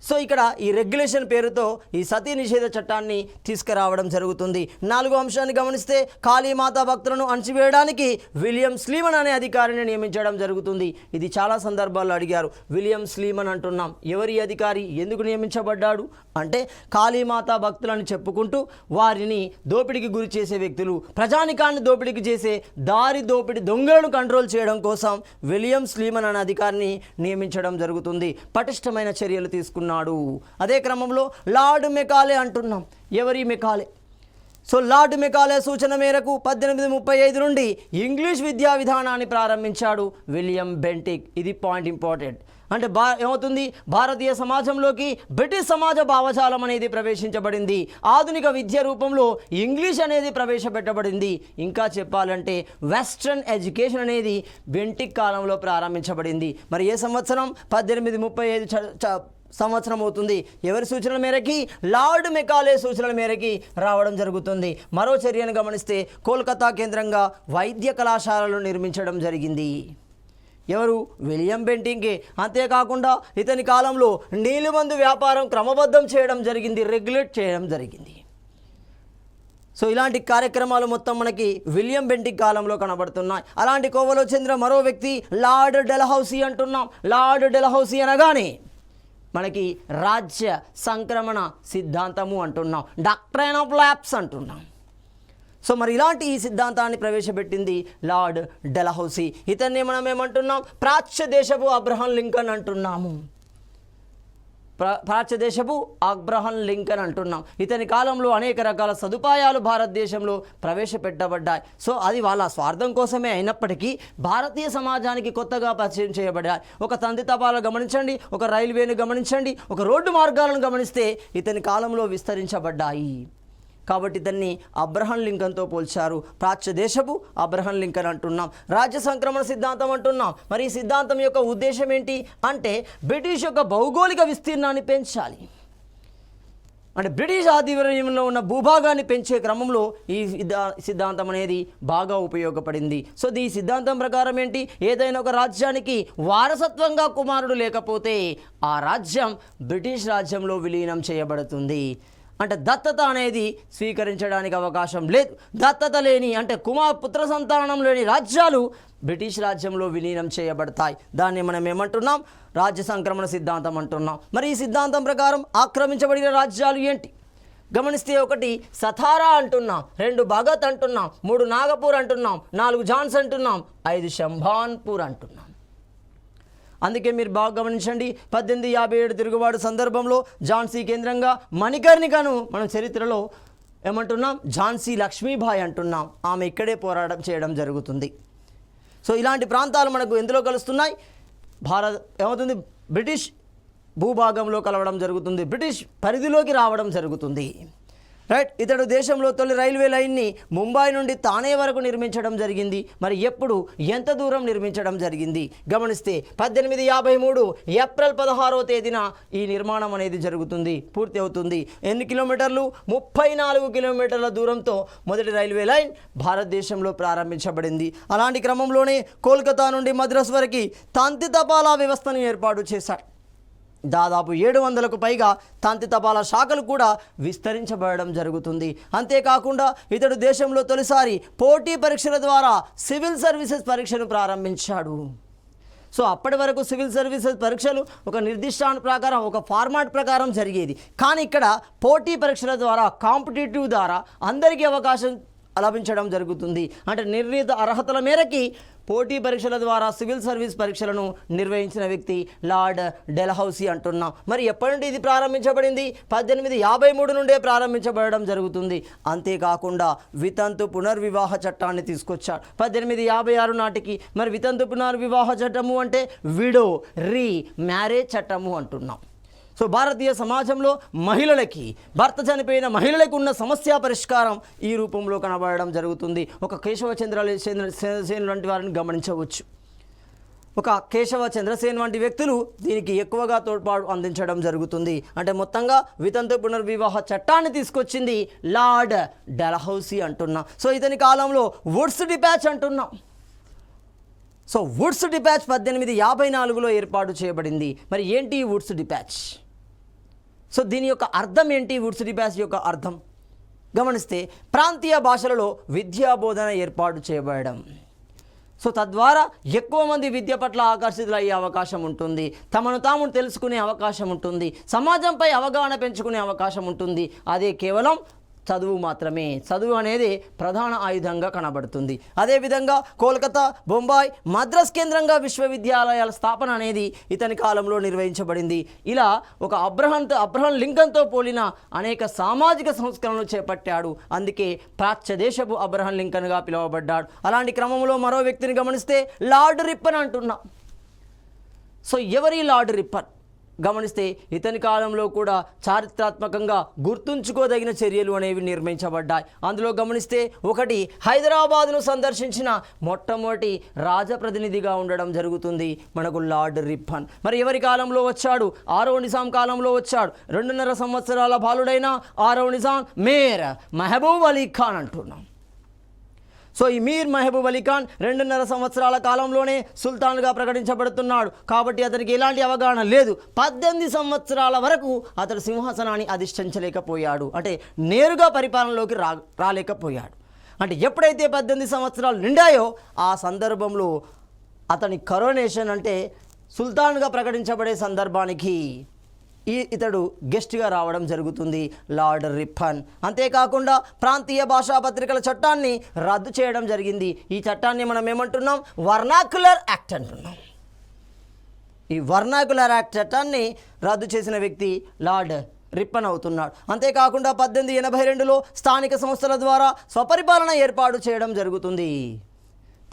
సో ఇక్కడ ఈ రెగ్యులేషన్ పేరుతో ఈ సతీ నిషేధ చట్టాన్ని తీసుకురావడం జరుగుతుంది. 4వ అంశాన్ని గమనిస్తే కాళీమాత భక్తులను అణచివేయడానికి విలియం స్లీమన్ అనే అధికారిని నియమించడం జరుగుతుంది. ఇది చాలా సందర్భాల్లో అడిగారు. విలియం స్లీమన్ అంటున్నాం. ఎవరి అధికారి? ఎందుకు నియమించబడ్డాడు అంటే కాళీమాత భక్తులని చెప్పుకుంటూ వారిని దోపిడీకి గురి చేసే వ్యక్తులు, ప్రజానికాన్ని దోపిడీకి చేసే దారి దోపిడీ దొంగలను కంట్రోల్ చేయడం కోసం విలియం స్లీమన్ అనే అధికారిని నియమించడం జరుగుతుంది. పటిష్టమైన చర్యలు తీసుకున్నాడు. అదే క్రమంలో లార్డ్ మెకాలే అంటున్నాం. ఎవరి మెకాలే? సో లార్డ్ మెకాలే సూచన మేరకు 1835 నుండి ఇంగ్లీష్ విద్యా విధానాన్ని ప్రారంభించాడు విలియం బెంటింగ్. ఇది పాయింట్ ఇంపార్టెంట్. అంటే ఏమవుతుంది? భారతీయ సమాజంలోకి బ్రిటిష్ సమాజ భావజాలం అనేది ప్రవేశించబడింది. ఆధునిక విద్య రూపంలో ఇంగ్లీష్ అనేది ప్రవేశపెట్టబడింది. ఇంకా చెప్పాలంటే వెస్ట్రన్ ఎడ్యుకేషన్ అనేది బెంటింగ్ కాలంలో ప్రారంభించబడింది. మరి ఏ సంవత్సరం? 1835 సంవత్సరం అవుతుంది. ఎవరి సూచనల మేరకి? లార్డ్ మెకాలే సూచనల మేరకి రావడం జరుగుతుంది. మరో చర్యను గమనిస్తే కోల్కతా కేంద్రంగా వైద్య కళాశాలలు నిర్మించడం జరిగింది. ఎవరు? విలియం బెంటింకే. అంతేకాకుండా ఇతని కాలంలో నీలిమందు వ్యాపారం క్రమబద్ధం చేయడం జరిగింది, రెగ్యులేట్ చేయడం జరిగింది. సో ఇలాంటి కార్యక్రమాలు మొత్తం మనకి విలియం బెంటింక్ కాలంలో కనబడుతున్నాయి. అలాంటి కోవలో చెందిన మరో వ్యక్తి లార్డ్ డెల్హౌసీ అంటున్నాం. లార్డ్ డెల్హౌసీ అనగానే మనకి రాజ్య సంక్రమణ సిద్ధాంతము అంటున్నాం, డాక్ట్రైన్ ఆఫ్ ల్యాప్స్ అంటున్నాం. సో మరి ఇలాంటి ఈ సిద్ధాంతాన్ని ప్రవేశపెట్టింది లార్డ్ డెల్హౌసీ. ఇతన్ని మనం ఏమంటున్నాం? ప్రాచ్య దేశపు అబ్రహం లింకన్ అంటున్నాము. ప్రాచ్య దేశపు అబ్రహం లింకన్ అంటున్నాం. ఇతని కాలంలో అనేక రకాల సదుపాయాలు భారతదేశంలో ప్రవేశపెట్టబడ్డాయి. సో అది వాళ్ళ స్వార్థం కోసమే అయినప్పటికీ భారతీయ సమాజానికి కొత్తగా పరిచయం చేయబడ్డాయి. ఒక తంతి తపాలు గమనించండి, ఒక రైల్వేను గమనించండి, ఒక రోడ్డు మార్గాలను గమనిస్తే ఇతని కాలంలో విస్తరించబడ్డాయి. కాబట్టి ఇతన్ని అబ్రహం లింకన్తో పోల్చారు. ప్రాచ్య దేశపు అబ్రహం లింకన్ అంటున్నాం. రాజ్య సంక్రమణ సిద్ధాంతం అంటున్నాం. మరి ఈ సిద్ధాంతం యొక్క ఉద్దేశం ఏంటి అంటే బ్రిటిష్ యొక్క భౌగోళిక విస్తీర్ణాన్ని పెంచాలి. అంటే బ్రిటిష్ ఆధిపత్యంలో ఉన్న భూభాగాన్ని పెంచే క్రమంలో ఈ సిద్ధాంతం అనేది బాగా ఉపయోగపడింది. సో ఈ సిద్ధాంతం ప్రకారం ఏంటి? ఏదైనా ఒక రాజ్యానికి వారసత్వంగా కుమారుడు లేకపోతే ఆ రాజ్యం బ్రిటిష్ రాజ్యంలో విలీనం చేయబడుతుంది. అంటే దత్తత అనేది స్వీకరించడానికి అవకాశం లేదు. దత్తత లేని అంటే పుత్ర సంతానం లేని రాజ్యాలు బ్రిటిష్ రాజ్యంలో విలీనం చేయబడతాయి. దాన్ని మనం ఏమంటున్నాం? రాజ్య సంక్రమణ సిద్ధాంతం అంటున్నాం. మరి ఈ సిద్ధాంతం ప్రకారం ఆక్రమించబడిన రాజ్యాలు ఏంటి గమనిస్తే, 1 సతారా అంటున్నాం, 2 భగత్ అంటున్నాం, 3 నాగపూర్ అంటున్నాం, 4 ఝాన్సీ అంటున్నాం, 5 షంభాన్పూర్ అంటున్నాం. అందుకే మీరు బాగా గమనించండి, 1857 తిరుగుబాటు సందర్భంలో ఝాన్సీ కేంద్రంగా మణికర్ణికను మనం చరిత్రలో ఏమంటున్నాం? ఝాన్సీ లక్ష్మీబాయి అంటున్నాం. ఆమె ఇక్కడే పోరాటం చేయడం జరుగుతుంది. సో ఇలాంటి ప్రాంతాలు మనకు ఎందులో కలుస్తున్నాయి? ఏమవుతుంది? బ్రిటిష్ భూభాగంలో కలవడం జరుగుతుంది, బ్రిటిష్ పరిధిలోకి రావడం జరుగుతుంది. రైట్. ఇతడు దేశంలో తొలి రైల్వే లైన్ని ముంబై నుండి తానే వరకు నిర్మించడం జరిగింది. మరి ఎప్పుడు, ఎంత దూరం నిర్మించడం జరిగింది గమనిస్తే 1853 ఏప్రిల్ 16వ తేదీన ఈ నిర్మాణం అనేది జరుగుతుంది, పూర్తి అవుతుంది. ఎన్ని కిలోమీటర్లు? 34 కిలోమీటర్ల దూరంతో మొదటి రైల్వే లైన్ భారతదేశంలో ప్రారంభించబడింది. అలాంటి క్రమంలోనే కోల్కతా నుండి మద్రాస్ వరకు తంతి తపాలా వ్యవస్థను ఏర్పాటు చేశారు. దాదాపు 700కు పైగా తంతి తపాలా శాఖలు కూడా విస్తరించబడడం జరుగుతుంది. అంతేకాకుండా ఇతడు దేశంలో తొలిసారి పోటీ పరీక్షల ద్వారా సివిల్ సర్వీసెస్ పరీక్షను ప్రారంభించాడు. సో అప్పటి వరకు సివిల్ సర్వీసెస్ పరీక్షలు ఒక నిర్దిష్టాను ప్రకారం, ఒక ఫార్మాట్ ప్రకారం జరిగేది. కానీ ఇక్కడ పోటీ పరీక్షల ద్వారా, కాంపిటేటివ్ ద్వారా అందరికీ అవకాశం లభించడం జరుగుతుంది. అంటే నిర్ణీత అర్హతల మేరకి పోటీ పరీక్షల ద్వారా సివిల్ సర్వీస్ పరీక్షలను నిర్వహించిన వ్యక్తి లార్డ్ డెల్హౌసీ అంటున్నాం. మరి ఎప్పటి నుండి ఇది ప్రారంభించబడింది? 1853 నుండే ప్రారంభించబడడం జరుగుతుంది. అంతేకాకుండా వితంతు పునర్వివాహ చట్టాన్ని తీసుకొచ్చాడు 1856 నాటికి. మరి వితంతు పునర్వివాహ చట్టము అంటే విడో రీ మ్యారేజ్ చట్టము అంటున్నాం. సో భారతీయ సమాజంలో మహిళలకి, భర్త చనిపోయిన మహిళలకు ఉన్న సమస్య పరిష్కారం ఈ రూపంలో కనబడడం జరుగుతుంది. ఒక కేశవచంద్రసేన్ వంటి వారిని గమనించవచ్చు. ఒక కేశవచంద్రసేన్ వంటి వ్యక్తులు దీనికి ఎక్కువగా తోడ్పాటు అందించడం జరుగుతుంది. అంటే మొత్తంగా వితంతు పునర్వివాహ చట్టాన్ని తీసుకొచ్చింది లార్డ్ డెల్హౌసీ అంటున్నాం. సో ఇతని కాలంలో వుడ్స్ డిపాచ్ అంటున్నాం. సో వుడ్స్ డిపాచ్ 1854లో ఏర్పాటు చేయబడింది. మరి ఏంటి వుడ్స్ డిపాచ్? సో దీని యొక్క అర్థం ఏంటి? వుడ్స్ డిపాచ్ యొక్క అర్థం గమనిస్తే ప్రాంతీయ భాషలలో విద్యా బోధన ఏర్పాటు చేయబడడం. సో తద్వారా ఎక్కువ మంది విద్య పట్ల ఆకర్షితులయ్యే అవకాశం ఉంటుంది, తమను తాము తెలుసుకునే అవకాశం ఉంటుంది, సమాజంపై అవగాహన పెంచుకునే అవకాశం ఉంటుంది. అదే కేవలం చదువు మాత్రమే. చదువు అనేది ప్రధాన ఆయుధంగా కనబడుతుంది. అదేవిధంగా కోల్కతా, బొంబాయి, మద్రాస్ కేంద్రంగా విశ్వవిద్యాలయాల స్థాపన అనేది ఇతని కాలంలో నిర్వహించబడింది. ఇలా ఒక అబ్రహం లింకన్తో పోలిన అనేక సామాజిక సంస్కరణలు చేపట్టాడు. అందుకే ప్రాచ్య దేశపు అబ్రహం లింకన్గా పిలువబడ్డాడు. అలాంటి క్రమంలో మరో వ్యక్తిని గమనిస్తే లార్డ్ రిప్పన్ అంటున్నాం. సో ఎవరి లార్డ్ రిప్పన్ గమనిస్తే ఇతని కాలంలో కూడా చారిత్రాత్మకంగా గుర్తుంచుకోదగిన చర్యలు అనేవి నిర్మించబడ్డాయి. అందులో గమనిస్తే 1 హైదరాబాద్ను సందర్శించిన మొట్టమొదటి రాజప్రతినిధిగా ఉండడం జరుగుతుంది మనకు లార్డ్ రిప్పన్. మరి ఎవరి కాలంలో వచ్చాడు? 6వ నిజాం కాలంలో వచ్చాడు. 2.5 సంవత్సరాల బాలుడైన 6వ నిజాం మేర్ మెహబూబ్ అలీ ఖాన్ అంటున్నాం. సో ఈ మీర్ మహబూబ్ అలీ ఖాన్ 2.5 సంవత్సరాల కాలంలోనే సుల్తాన్గా ప్రకటించబడుతున్నాడు. కాబట్టి అతనికి ఎలాంటి అవగాహన లేదు. 18 సంవత్సరాల వరకు అతడు సింహాసనాన్ని అధిష్ఠించలేకపోయాడు, అంటే నేరుగా పరిపాలనలోకి రాలేకపోయాడు. అంటే ఎప్పుడైతే 18 సంవత్సరాలు నిండాయో ఆ సందర్భంలో అతని కరోనేషన్, అంటే సుల్తాన్గా ప్రకటించబడే సందర్భానికి ఇతడు గెస్ట్గా రావడం జరుగుతుంది, లార్డ్ రిప్పన్. అంతేకాకుండా ప్రాంతీయ భాషా పత్రికల చట్టాన్ని రద్దు చేయడం జరిగింది. ఈ చట్టాన్ని మనం ఏమంటున్నాం? వర్నాక్యులర్ యాక్ట్ అంటున్నాం. ఈ వర్నాక్యులర్ యాక్ట్ చట్టాన్ని రద్దు చేసిన వ్యక్తి లార్డ్ రిప్పన్ అవుతున్నాడు. అంతేకాకుండా 1882లో స్థానిక సంస్థల ద్వారా స్వపరిపాలన ఏర్పాటు చేయడం జరుగుతుంది.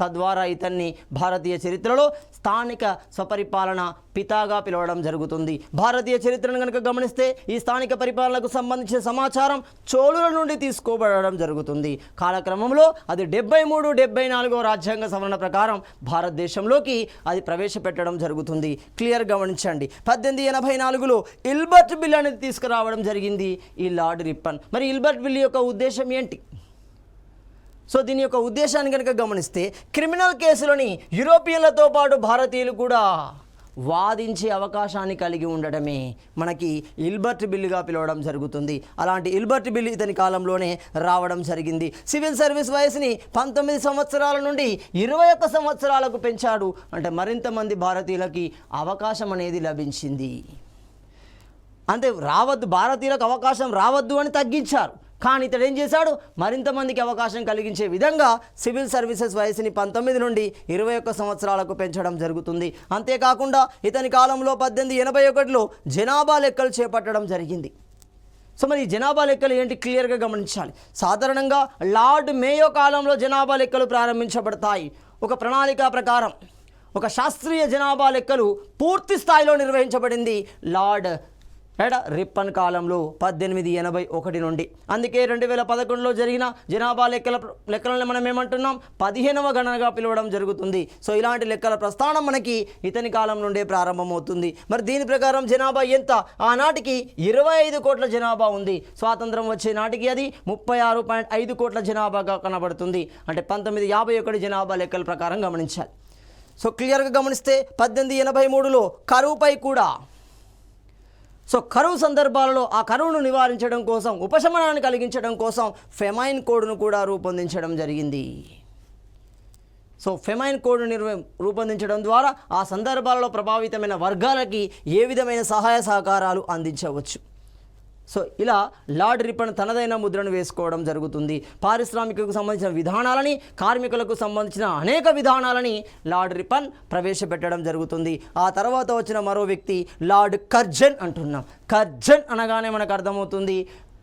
తద్వారా ఇతన్ని భారతీయ చరిత్రలో స్థానిక స్వపరిపాలన పితాగా పిలవడం జరుగుతుంది. భారతీయ చరిత్రను కనుక గమనిస్తే ఈ స్థానిక పరిపాలనకు సంబంధించిన సమాచారం చోళుల నుండి తీసుకోబడడం జరుగుతుంది. కాలక్రమంలో అది 73-74 రాజ్యాంగ సవరణ ప్రకారం భారతదేశంలోకి అది ప్రవేశపెట్టడం జరుగుతుంది. క్లియర్ గమనించండి. 1884లో ఇల్బర్ట్ బిల్ అనేది తీసుకురావడం జరిగింది ఈ లార్డ్ రిప్పన్. మరి ఇల్బర్ట్ బిల్ యొక్క ఉద్దేశం ఏంటి? సో దీని యొక్క ఉద్దేశాన్ని కనుక గమనిస్తే క్రిమినల్ కేసులని యూరోపియన్లతో పాటు భారతీయులు కూడా వాదించే అవకాశాన్ని కలిగి ఉండడమే మనకి ఇల్బర్ట్ బిల్లుగా పిలవడం జరుగుతుంది. అలాంటి ఇల్బర్ట్ బిల్లు ఇతని కాలంలోనే రావడం జరిగింది. సివిల్ సర్వీస్ వయసుని 19 సంవత్సరాల నుండి 21 సంవత్సరాలకు పెంచాడు. అంటే మరింత మంది భారతీయులకి అవకాశం అనేది లభించింది. అంతే, భారతీయులకు అవకాశం రావద్దు అని తగ్గించారు. కానీ ఇతడు ఏం చేశాడు? మరింత మందికి అవకాశం కలిగించే విధంగా సివిల్ సర్వీసెస్ వయసుని 19 నుండి 21 సంవత్సరాలకు పెంచడం జరుగుతుంది. అంతేకాకుండా ఇతని కాలంలో 1881లో జనాభా లెక్కలు చేపట్టడం జరిగింది. సో మరి ఈ జనాభా లెక్కలు ఏంటి క్లియర్గా గమనించాలి. సాధారణంగా లార్డ్ మేయో కాలంలో జనాభా లెక్కలు ప్రారంభించబడతాయి. ఒక ప్రణాళిక ప్రకారం ఒక శాస్త్రీయ జనాభా లెక్కలు పూర్తి స్థాయిలో నిర్వహించబడింది లార్డ్ రిప్పన్ కాలంలో 1881 నుండి. అందుకే 2011లో జరిగిన జనాభా లెక్కలను మనం ఏమంటున్నాం? 15వ గణనగా పిలవడం జరుగుతుంది. సో ఇలాంటి లెక్కల ప్రస్థానం మనకి ఇతని కాలం నుండే ప్రారంభమవుతుంది. మరి దీని ప్రకారం జనాభా ఎంత? ఆనాటికి 25 కోట్ల జనాభా ఉంది. స్వాతంత్రం వచ్చే నాటికి అది 36.5 కోట్ల జనాభాగా కనబడుతుంది. అంటే 1951 జనాభా లెక్కల ప్రకారం గమనించాలి. సో క్లియర్గా గమనిస్తే 1883లో కరువుపై కూడా, సో కరువు సందర్భాలలో ఆ కరువును నివారించడం కోసం, ఉపశమనాన్ని కలిగించడం కోసం ఫెమైన్ కోడ్ను కూడా రూపొందించడం జరిగింది. సో ఫెమైన్ కోడ్ను రూపొందించడం ద్వారా ఆ సందర్భాలలో ప్రభావితమైన వర్గాలకి ఏ విధమైన సహాయ సహకారాలు అందించవచ్చు. సో ఇలా లార్డ్ రిప్పన్ తనదైన ముద్రను వేసుకోవడం జరుగుతుంది. పారిశ్రామికకు సంబంధించిన విధానాలని, కార్మికులకు సంబంధించిన అనేక విధానాలని లార్డ్ రిప్పన్ ప్రవేశపెట్టడం జరుగుతుంది. ఆ తర్వాత వచ్చిన మరో వ్యక్తి లార్డ్ కర్జన్ అంటున్నాం. కర్జన్ అనగానే మనకు అర్థమవుతుంది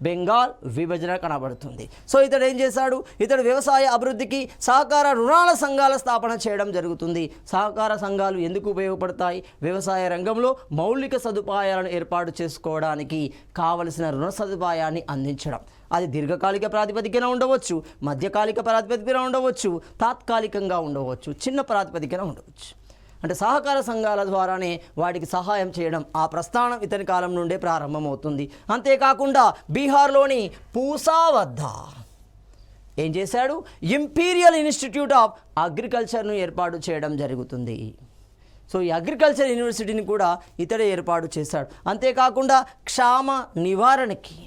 బెంగాల్ విభజన కనబడుతుంది. సో ఇతడు ఏం చేశాడు? ఇతడు వ్యవసాయ అభివృద్ధికి సహకార రుణాల సంఘాల స్థాపన చేయడం జరుగుతుంది. సహకార సంఘాలు ఎందుకు ఉపయోగపడతాయి? వ్యవసాయ రంగంలో మౌలిక సదుపాయాలను ఏర్పాటు చేసుకోవడానికి కావలసిన రుణ సదుపాయాన్ని అందించడం. అది దీర్ఘకాలిక ప్రాతిపదికన ఉండవచ్చు, మధ్యకాలిక ప్రాతిపదికన ఉండవచ్చు, తాత్కాలికంగా ఉండవచ్చు, చిన్న ప్రాతిపదికన ఉండవచ్చు. అంటే సహకార సంఘాల ద్వారానే వాటికి సహాయం చేయడం ఆ ప్రస్థానం ఇతని కాలం నుండే ప్రారంభమవుతుంది. అంతేకాకుండా బీహార్లోని పూసా వద్ద ఏం చేశాడు? ఇంపీరియల్ ఇన్స్టిట్యూట్ ఆఫ్ అగ్రికల్చర్ను ఏర్పాటు చేయడం జరుగుతుంది. సో ఈ అగ్రికల్చర్ యూనివర్సిటీని కూడా ఇతడే ఏర్పాటు చేశాడు. అంతేకాకుండా క్షామ నివారణకి,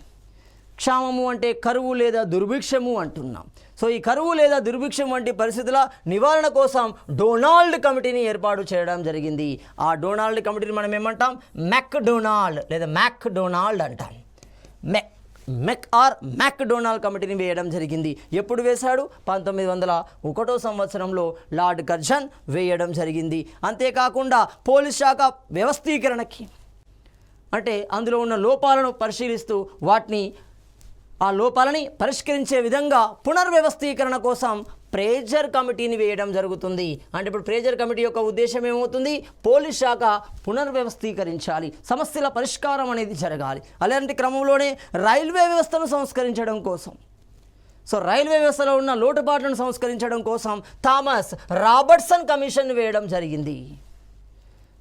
క్షామము అంటే కరువు లేదా దుర్భిక్షము అంటున్నాం. సో ఈ కరువు లేదా దుర్భిక్షం వంటి పరిస్థితుల నివారణ కోసం డొనాల్డ్ కమిటీని ఏర్పాటు చేయడం జరిగింది. ఆ డొనాల్డ్ కమిటీని మనం ఏమంటాం? మెక్డొనాల్డ్ లేదా మ్యాక్డొనాల్డ్ అంటాం. మ్యాక్డొనాల్డ్ కమిటీని వేయడం జరిగింది. ఎప్పుడు వేశాడు? 1901 సంవత్సరంలో లార్డ్ కర్జన్ వేయడం జరిగింది. అంతేకాకుండా పోలీస్ శాఖ వ్యవస్థీకరణకి, అంటే అందులో ఉన్న లోపాలను పరిశీలిస్తూ ఆ లోపాలని పరిష్కరించే విధంగా పునర్వ్యవస్థీకరణ కోసం ప్రేజర్ కమిటీని వేయడం జరుగుతుంది. అంటే ఇప్పుడు ప్రేజర్ కమిటీ యొక్క ఉద్దేశం ఏమవుతుంది? పోలీస్ శాఖ పునర్వ్యవస్థీకరించాలి, సమస్యల పరిష్కారం అనేది జరగాలి. అలాంటి క్రమంలోనే రైల్వే వ్యవస్థను సంస్కరించడం కోసం, సో రైల్వే వ్యవస్థలో ఉన్న లోటుపాట్లను సంస్కరించడం కోసం థామస్ రాబర్ట్సన్ కమిషన్ వేయడం జరిగింది.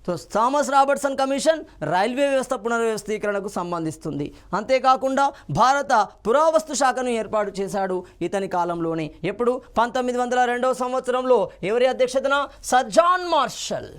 So so Thomas Robertson commission railway వ్యవస్థ పునర్వ్యవస్థీకరణకు సంబంధిస్తుంది. అంతేకాకుండా భారత పురావస్తు శాఖను ఏర్పాటు చేశాడు ఇతని కాలంలోనే. ఎప్పుడు? 1902 సంవత్సరంలో. ఎవరి అధ్యక్షతన? Sir John Marshall.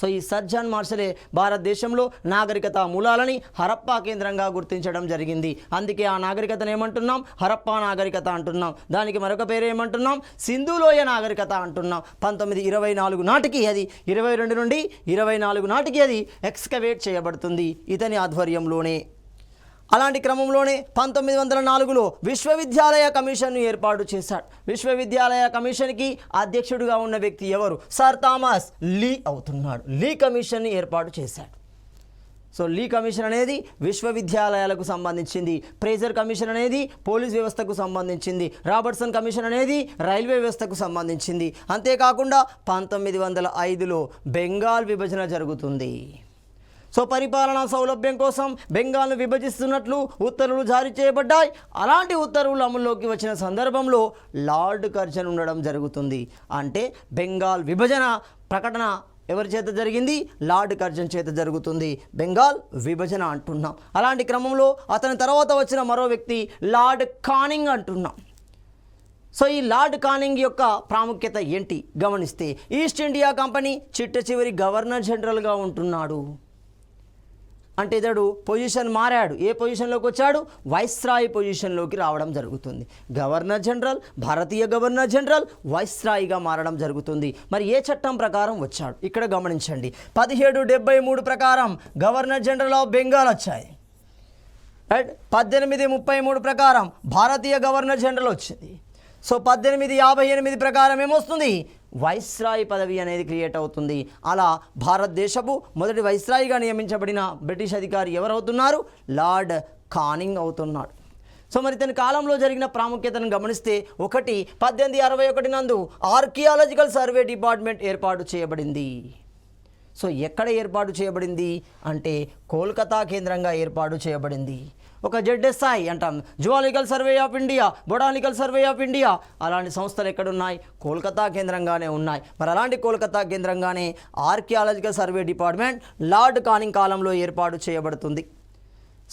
సో ఈ సర్ జాన్ మార్షలే భారతదేశంలో నాగరికత మూలాలని హరప్పా కేంద్రంగా గుర్తించడం జరిగింది. అందుకే ఆ నాగరికతను ఏమంటున్నాం? హరప్పా నాగరికత అంటున్నాం. దానికి మరొక పేరు ఏమంటున్నాం? సింధులోయ నాగరికత అంటున్నాం. 1924 నాటికి అది 22 నుండి 24 నాటికి అది ఎక్స్కవేట్ చేయబడుతుంది ఇతని ఆధ్వర్యంలోనే. అలాంటి క్రమంలోనే 1904లో విశ్వవిద్యాలయ కమిషన్ను ఏర్పాటు చేశాడు. విశ్వవిద్యాలయ కమిషన్కి అధ్యక్షుడిగా ఉన్న వ్యక్తి ఎవరు? సర్ థామస్ లీ అవుతున్నాడు. లీ కమిషన్ని ఏర్పాటు చేశాడు. సో లీ కమిషన్ అనేది విశ్వవిద్యాలయాలకు సంబంధించింది. ఫ్రేజర్ కమిషన్ అనేది పోలీస్ వ్యవస్థకు సంబంధించింది. రాబర్ట్సన్ కమిషన్ అనేది రైల్వే వ్యవస్థకు సంబంధించింది. అంతేకాకుండా 1905లో బెంగాల్ విభజన జరుగుతుంది. సో పరిపాలనా సౌలభ్యం కోసం బెంగాల్ను విభజిస్తున్నట్లు ఉత్తర్వులు జారీ చేయబడ్డాయి. అలాంటి ఉత్తర్వులు అమల్లోకి వచ్చిన సందర్భంలో లార్డ్ కర్జన్ ఉండడం జరుగుతుంది. అంటే బెంగాల్ విభజన ప్రకటన ఎవరి చేత జరిగింది? లార్డ్ కర్జన్ చేత జరుగుతుంది. బెంగాల్ విభజన అంటున్నాం. అలాంటి క్రమంలో అతని తర్వాత వచ్చిన మరో వ్యక్తి లార్డ్ కానింగ్ అంటున్నాం. సో ఈ లార్డ్ కానింగ్ యొక్క ప్రాముఖ్యత ఏంటి గమనిస్తే, ఈస్ట్ ఇండియా కంపెనీ చిట్ట చివరి గవర్నర్ జనరల్గా ఉంటున్నాడు. అంటే ఇతడు పొజిషన్ మారాడు. ఏ పొజిషన్లోకి వచ్చాడు? వైస్రాయ్ పొజిషన్లోకి రావడం జరుగుతుంది. గవర్నర్ జనరల్, భారతీయ గవర్నర్ జనరల్ వైస్రాయ్గా మారడం జరుగుతుంది. మరి ఏ చట్టం ప్రకారం వచ్చాడు? ఇక్కడ గమనించండి. 1773 ప్రకారం గవర్నర్ జనరల్ ఆఫ్ బెంగాల్ వచ్చాయి. రైట్. 1833 ప్రకారం భారతీయ గవర్నర్ జనరల్ వచ్చింది. సో 1858 ప్రకారం ఏమొస్తుంది? వైస్రాయ్ పదవి అనేది క్రియేట్ అవుతుంది. అలా భారతదేశపు మొదటి వైస్రాయ్గా నియమించబడిన బ్రిటిష్ అధికారి ఎవరవుతున్నారు? లార్డ్ కానింగ్ అవుతున్నాడు. సో మరి ఇతని కాలంలో జరిగిన ప్రాముఖ్యతను గమనిస్తే, 1861 నందు ఆర్కియాలజికల్ సర్వే డిపార్ట్మెంట్ ఏర్పాటు చేయబడింది. సో ఎక్కడ ఏర్పాటు చేయబడింది అంటే కోల్కతా కేంద్రంగా ఏర్పాటు చేయబడింది. ఒక ZSI అంటాం, zoological survey of India, botanical survey of India. అలాంటి సంస్థలు ఎక్కడున్నాయి? కోల్కతా కేంద్రంగానే ఉన్నాయి. మరి అలాంటి కోల్కతా కేంద్రంగానే archaeological survey department Lord Canning కాలంలో ఏర్పాటు చేయబడుతుంది.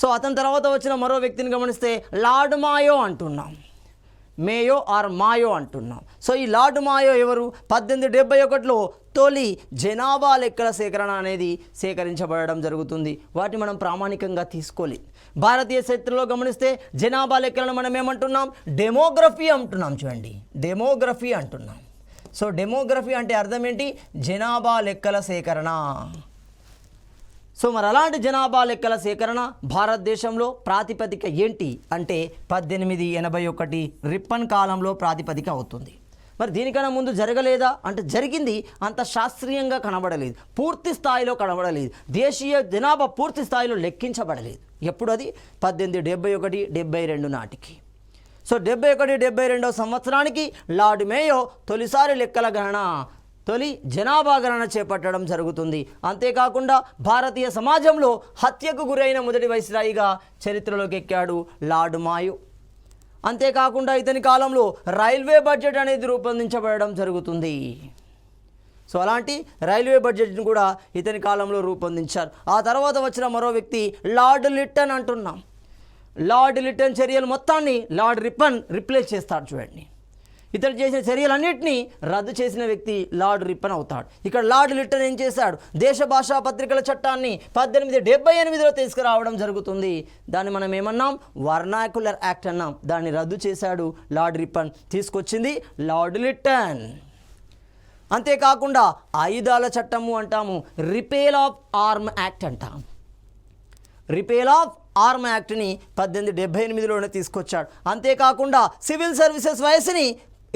సో అతని తర్వాత వచ్చిన మరో వ్యక్తిని గమనిస్తే లార్డ్ మాయో అంటున్నాం. మేయో ఆర్ మాయో అంటున్నాం. సో ఈ లార్డ్ మాయో ఎవరు? 1871లో తొలి జనాభా లెక్కల సేకరణ అనేది సేకరించబడడం జరుగుతుంది. వాటిని మనం ప్రామాణికంగా తీసుకోలేదు. భారతీయ చరిత్రలో గమనిస్తే జనాభా లెక్కలను మనం ఏమంటున్నాం? డెమోగ్రఫీ అంటున్నాం. చూడండి, డెమోగ్రఫీ అంటున్నాం. సో డెమోగ్రఫీ అంటే అర్థం ఏంటి? జనాభా లెక్కల సేకరణ. సో మరి అలాంటి జనాభా లెక్కల సేకరణ భారతదేశంలో ప్రాతిపదిక ఏంటి అంటే 1881 రిప్పన్ కాలంలో ప్రాతిపదిక అవుతుంది. మరి దీనికన్నా ముందు జరగలేదా అంటే జరిగింది. అంత శాస్త్రీయంగా కనబడలేదు, పూర్తి స్థాయిలో కనబడలేదు. దేశీయ జనాభా పూర్తి స్థాయిలో లెక్కించబడలేదు. ఎప్పుడు? అది 1871, 72 నాటికి. సో 71, 72 సంవత్సరానికి లార్డ్ మేయో తొలిసారి లెక్కల గణన, తొలి జనాభా గణన చేపట్టడం జరుగుతుంది. అంతేకాకుండా భారతీయ సమాజంలో హత్యకు గురైన మొదటి వైస్రాయిగా చరిత్రలోకి ఎక్కాడు లార్డ్ మాయో. అంతేకాకుండా ఇతని కాలంలో రైల్వే బడ్జెట్ అనేది రూపొందించబడడం జరుగుతుంది. సో అలాంటి రైల్వే బడ్జెట్ను కూడా ఇతని కాలంలో రూపొందించారు. ఆ తర్వాత వచ్చిన మరో వ్యక్తి లార్డ్ లిట్టన్ అంటున్నాం. లార్డ్ లిట్టన్ చర్యలు మొత్తాన్ని లార్డ్ రిప్పన్ రిప్లేస్ చేస్తాడు. చూడండి, ఇతడు చేసిన చర్యలన్నింటినీ రద్దు చేసిన వ్యక్తి లార్డ్ రిప్పన్ అవుతాడు. ఇక్కడ లార్డ్ లిట్టన్ ఏం చేశాడు? దేశ భాషా పత్రికల చట్టాన్ని 1878లో తీసుకురావడం జరుగుతుంది. దాన్ని మనం ఏమన్నాం? వర్నాక్యులర్ యాక్ట్ అన్నాం. దాన్ని రద్దు చేశాడు లార్డ్ రిప్పన్. తీసుకొచ్చింది లార్డ్ లిట్టన్. అంతేకాకుండా ఆయుధాల చట్టము అంటాము, రిపేల్ ఆఫ్ ఆర్మ్ యాక్ట్ అంటాం. రిపేల్ ఆఫ్ ఆర్మ్ యాక్ట్ని 1878లోనే తీసుకొచ్చాడు. అంతేకాకుండా సివిల్ సర్వీసెస్ వయసుని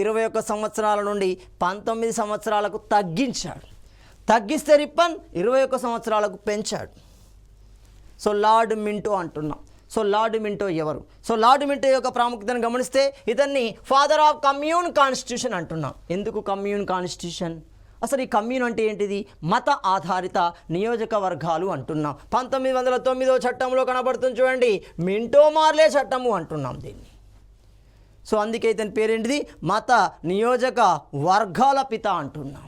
21 సంవత్సరాల నుండి 19 సంవత్సరాలకు తగ్గించాడు. తగ్గిస్తే రిప్పన్ 21 సంవత్సరాలకు పెంచాడు. సో లార్డ్ మింటో అంటున్నాం. సో లార్డ్ మింటో ఎవరు? సో లార్డ్ మింటో యొక్క ప్రాముఖ్యతను గమనిస్తే ఇతన్ని ఫాదర్ ఆఫ్ కమ్యూన్ కాన్స్టిట్యూషన్ అంటున్నాం. ఎందుకు కమ్యూన్ కాన్స్టిట్యూషన్? అసలు ఈ కమ్యూన్ అంటే ఏంటిది? మత ఆధారిత నియోజకవర్గాలు అంటున్నాం. 1909 చట్టంలో కనబడుతుంది. చూడండి, మింటో మార్లే చట్టము అంటున్నాం దీన్ని. సో అందుకే ఇతని పేరేంటిది? మత నియోజక వర్గాల పిత అంటున్నాం.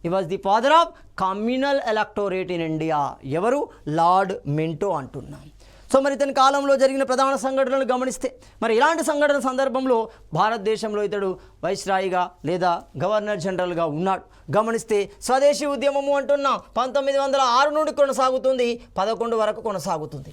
ఈ was the father of communal electorate in India. ఎవరు? లార్డ్ మింటో అంటున్నాం. సో మరి ఇతని కాలంలో జరిగిన ప్రధాన సంఘటనలు గమనిస్తే మరి ఇలాంటి సంఘటన సందర్భంలో భారతదేశంలో ఇతడు వైస్రాయిగా లేదా గవర్నర్ జనరల్గా ఉన్నాడు. గమనిస్తే స్వదేశీ ఉద్యమము అంటున్నాం 1906 నుండి కొనసాగుతుంది, 11 వరకు కొనసాగుతుంది.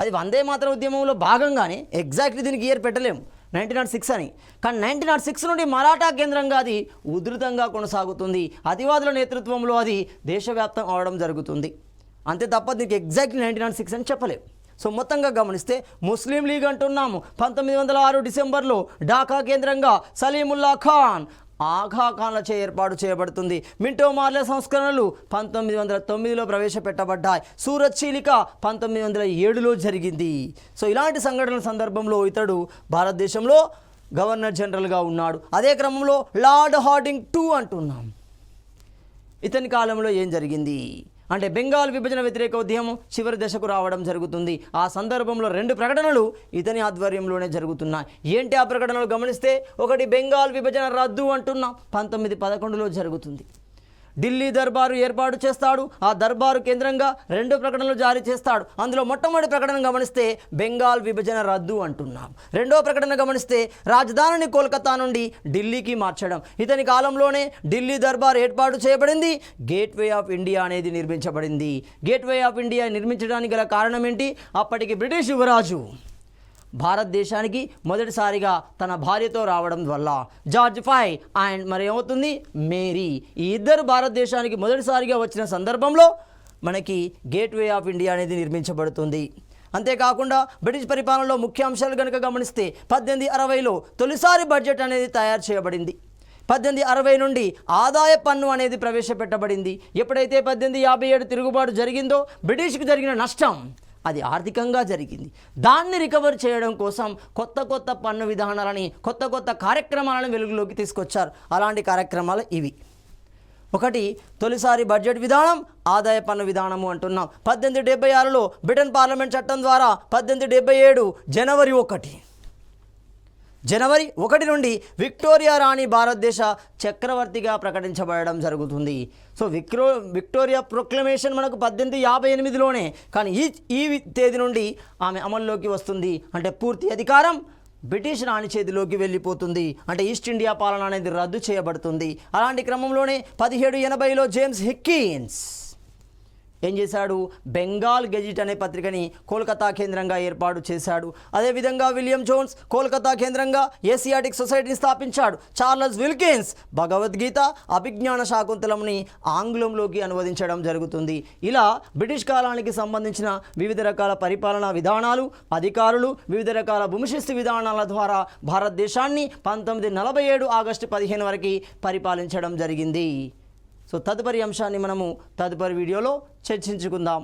అది వందే మాతరం ఉద్యమంలో భాగంగానే, ఎగ్జాక్ట్లీ దీనికి ఇయర్ పెట్టలేము 1906 అని, కానీ 1906 నుండి మరాఠా కేంద్రంగా అది ఉధృతంగా కొనసాగుతుంది. అతివాదుల నేతృత్వంలో అది దేశవ్యాప్తం అవడం జరుగుతుంది. అంతే తప్ప దీనికి ఎగ్జాక్ట్లీ 1906 అని చెప్పలేము. సో మొత్తంగా గమనిస్తే ముస్లిం లీగ్ అంటున్నాము 1906 డిసెంబర్లో ఢాకా కేంద్రంగా సలీముల్లా ఖాన్, ఆఘా ఖాన్లచే ఏర్పాటు చేయబడుతుంది. మింటో మార్లే సంస్కరణలు 1909లో ప్రవేశపెట్టబడ్డాయి. సూరత్ చీలిక 1907లో జరిగింది. సో ఇలాంటి సంఘటనల సందర్భంలో ఇతడు భారతదేశంలో గవర్నర్ జనరల్గా ఉన్నాడు. అదే క్రమంలో లార్డ్ హార్డింగ్ II అంటున్నాం. ఇతని కాలంలో ఏం జరిగింది అంటే బెంగాల్ విభజన వ్యతిరేక ఉద్యమం చివరి దశకు రావడం జరుగుతుంది. ఆ సందర్భంలో 2 ప్రకటనలు ఇతని ఆధ్వర్యంలోనే జరుగుతున్నాయి. ఏంటి ఆ ప్రకటనలు గమనిస్తే, ఒకటి బెంగాల్ విభజన రద్దు అంటున్నాం 1911లో జరుగుతుంది. ఢిల్లీ దర్బారు ఏర్పాటు చేస్తాడు. ఆ దర్బారు కేంద్రంగా 2 ప్రకటనలు జారీ చేస్తాడు. అందులో మొట్టమొదటి ప్రకటన గమనిస్తే బెంగాల్ విభజన రద్దు అంటున్నాం. రెండో ప్రకటన గమనిస్తే రాజధానిని కోల్కతా నుండి ఢిల్లీకి మార్చడం. ఇతని కాలంలోనే ఢిల్లీ దర్బార్ ఏర్పాటు చేయబడింది. గేట్వే ఆఫ్ ఇండియా అనేది నిర్మించబడింది. గేట్వే ఆఫ్ ఇండియా నిర్మించడానికి గల కారణం ఏంటి? అప్పటికి బ్రిటిష్ యువరాజు భారతదేశానికి మొదటిసారిగా తన భార్యతో రావడం వల్ల జార్జ్ ఫై అండ్ మరి ఏమవుతుంది మేరీ, ఈ ఇద్దరు భారతదేశానికి మొదటిసారిగా వచ్చిన సందర్భంలో మనకి గేట్వే ఆఫ్ ఇండియా అనేది నిర్మించబడుతుంది. అంతేకాకుండా బ్రిటిష్ పరిపాలనలో ముఖ్య అంశాలు కనుక గమనిస్తే 1860లో తొలిసారి బడ్జెట్ అనేది తయారు చేయబడింది. 1860 నుండి ఆదాయ పన్ను అనేది ప్రవేశపెట్టబడింది. ఎప్పుడైతే 1857 తిరుగుబాటు జరిగిందో బ్రిటిష్కి జరిగిన నష్టం అది ఆర్థికంగా జరిగింది. దాన్ని రికవర్ చేయడం కోసం కొత్త పన్ను విధానాలని, కొత్త కార్యక్రమాలను వెలుగులోకి తీసుకొచ్చారు. అలాంటి కార్యక్రమాలు ఇవి. ఒకటి తొలిసారి బడ్జెట్ విధానం, ఆదాయ పన్ను విధానము అంటున్నాం. 1876లో బ్రిటన్ పార్లమెంట్ చట్టం ద్వారా 1877 జనవరి 1 నుండి విక్టోరియా రాణి భారతదేశ చక్రవర్తిగా ప్రకటించబడడం జరుగుతుంది. సో విక్టోరియా ప్రొక్లమేషన్ మనకు 1858లోనే, కానీ ఈ తేదీ నుండి ఆమె అమల్లోకి వస్తుంది. అంటే పూర్తి అధికారం బ్రిటిష్ రాణి చేతిలోకి వెళ్ళిపోతుంది. అంటే ఈస్ట్ ఇండియా పాలన అనేది రద్దు చేయబడుతుంది. అలాంటి క్రమంలోనే 1780లో జేమ్స్ హిక్కిన్స్ ఏం చేశాడు? బెంగాల్ గెజిట్ అనే పత్రికని కోల్కతా కేంద్రంగా ఏర్పాటు చేశాడు. అదేవిధంగా విలియం జోన్స్ కోల్కతా కేంద్రంగా ఏసియాటిక్ సొసైటీని స్థాపించాడు. చార్లెస్ విల్కిన్స్ భగవద్గీత, అభిజ్ఞాన శాకుంతలంని ఆంగ్లంలోకి అనువదించడం జరుగుతుంది. ఇలా బ్రిటిష్ కాలానికి సంబంధించిన వివిధ రకాల పరిపాలనా విధానాలు, అధికారులు, వివిధ రకాల భూమిశిస్తు విధానాల ద్వారా భారతదేశాన్ని 1947 ఆగస్టు 15 వరకు పరిపాలించడం జరిగింది. సో తదుపరి అంశాన్ని మనము తదుపరి వీడియోలో చర్చించుకుందాం.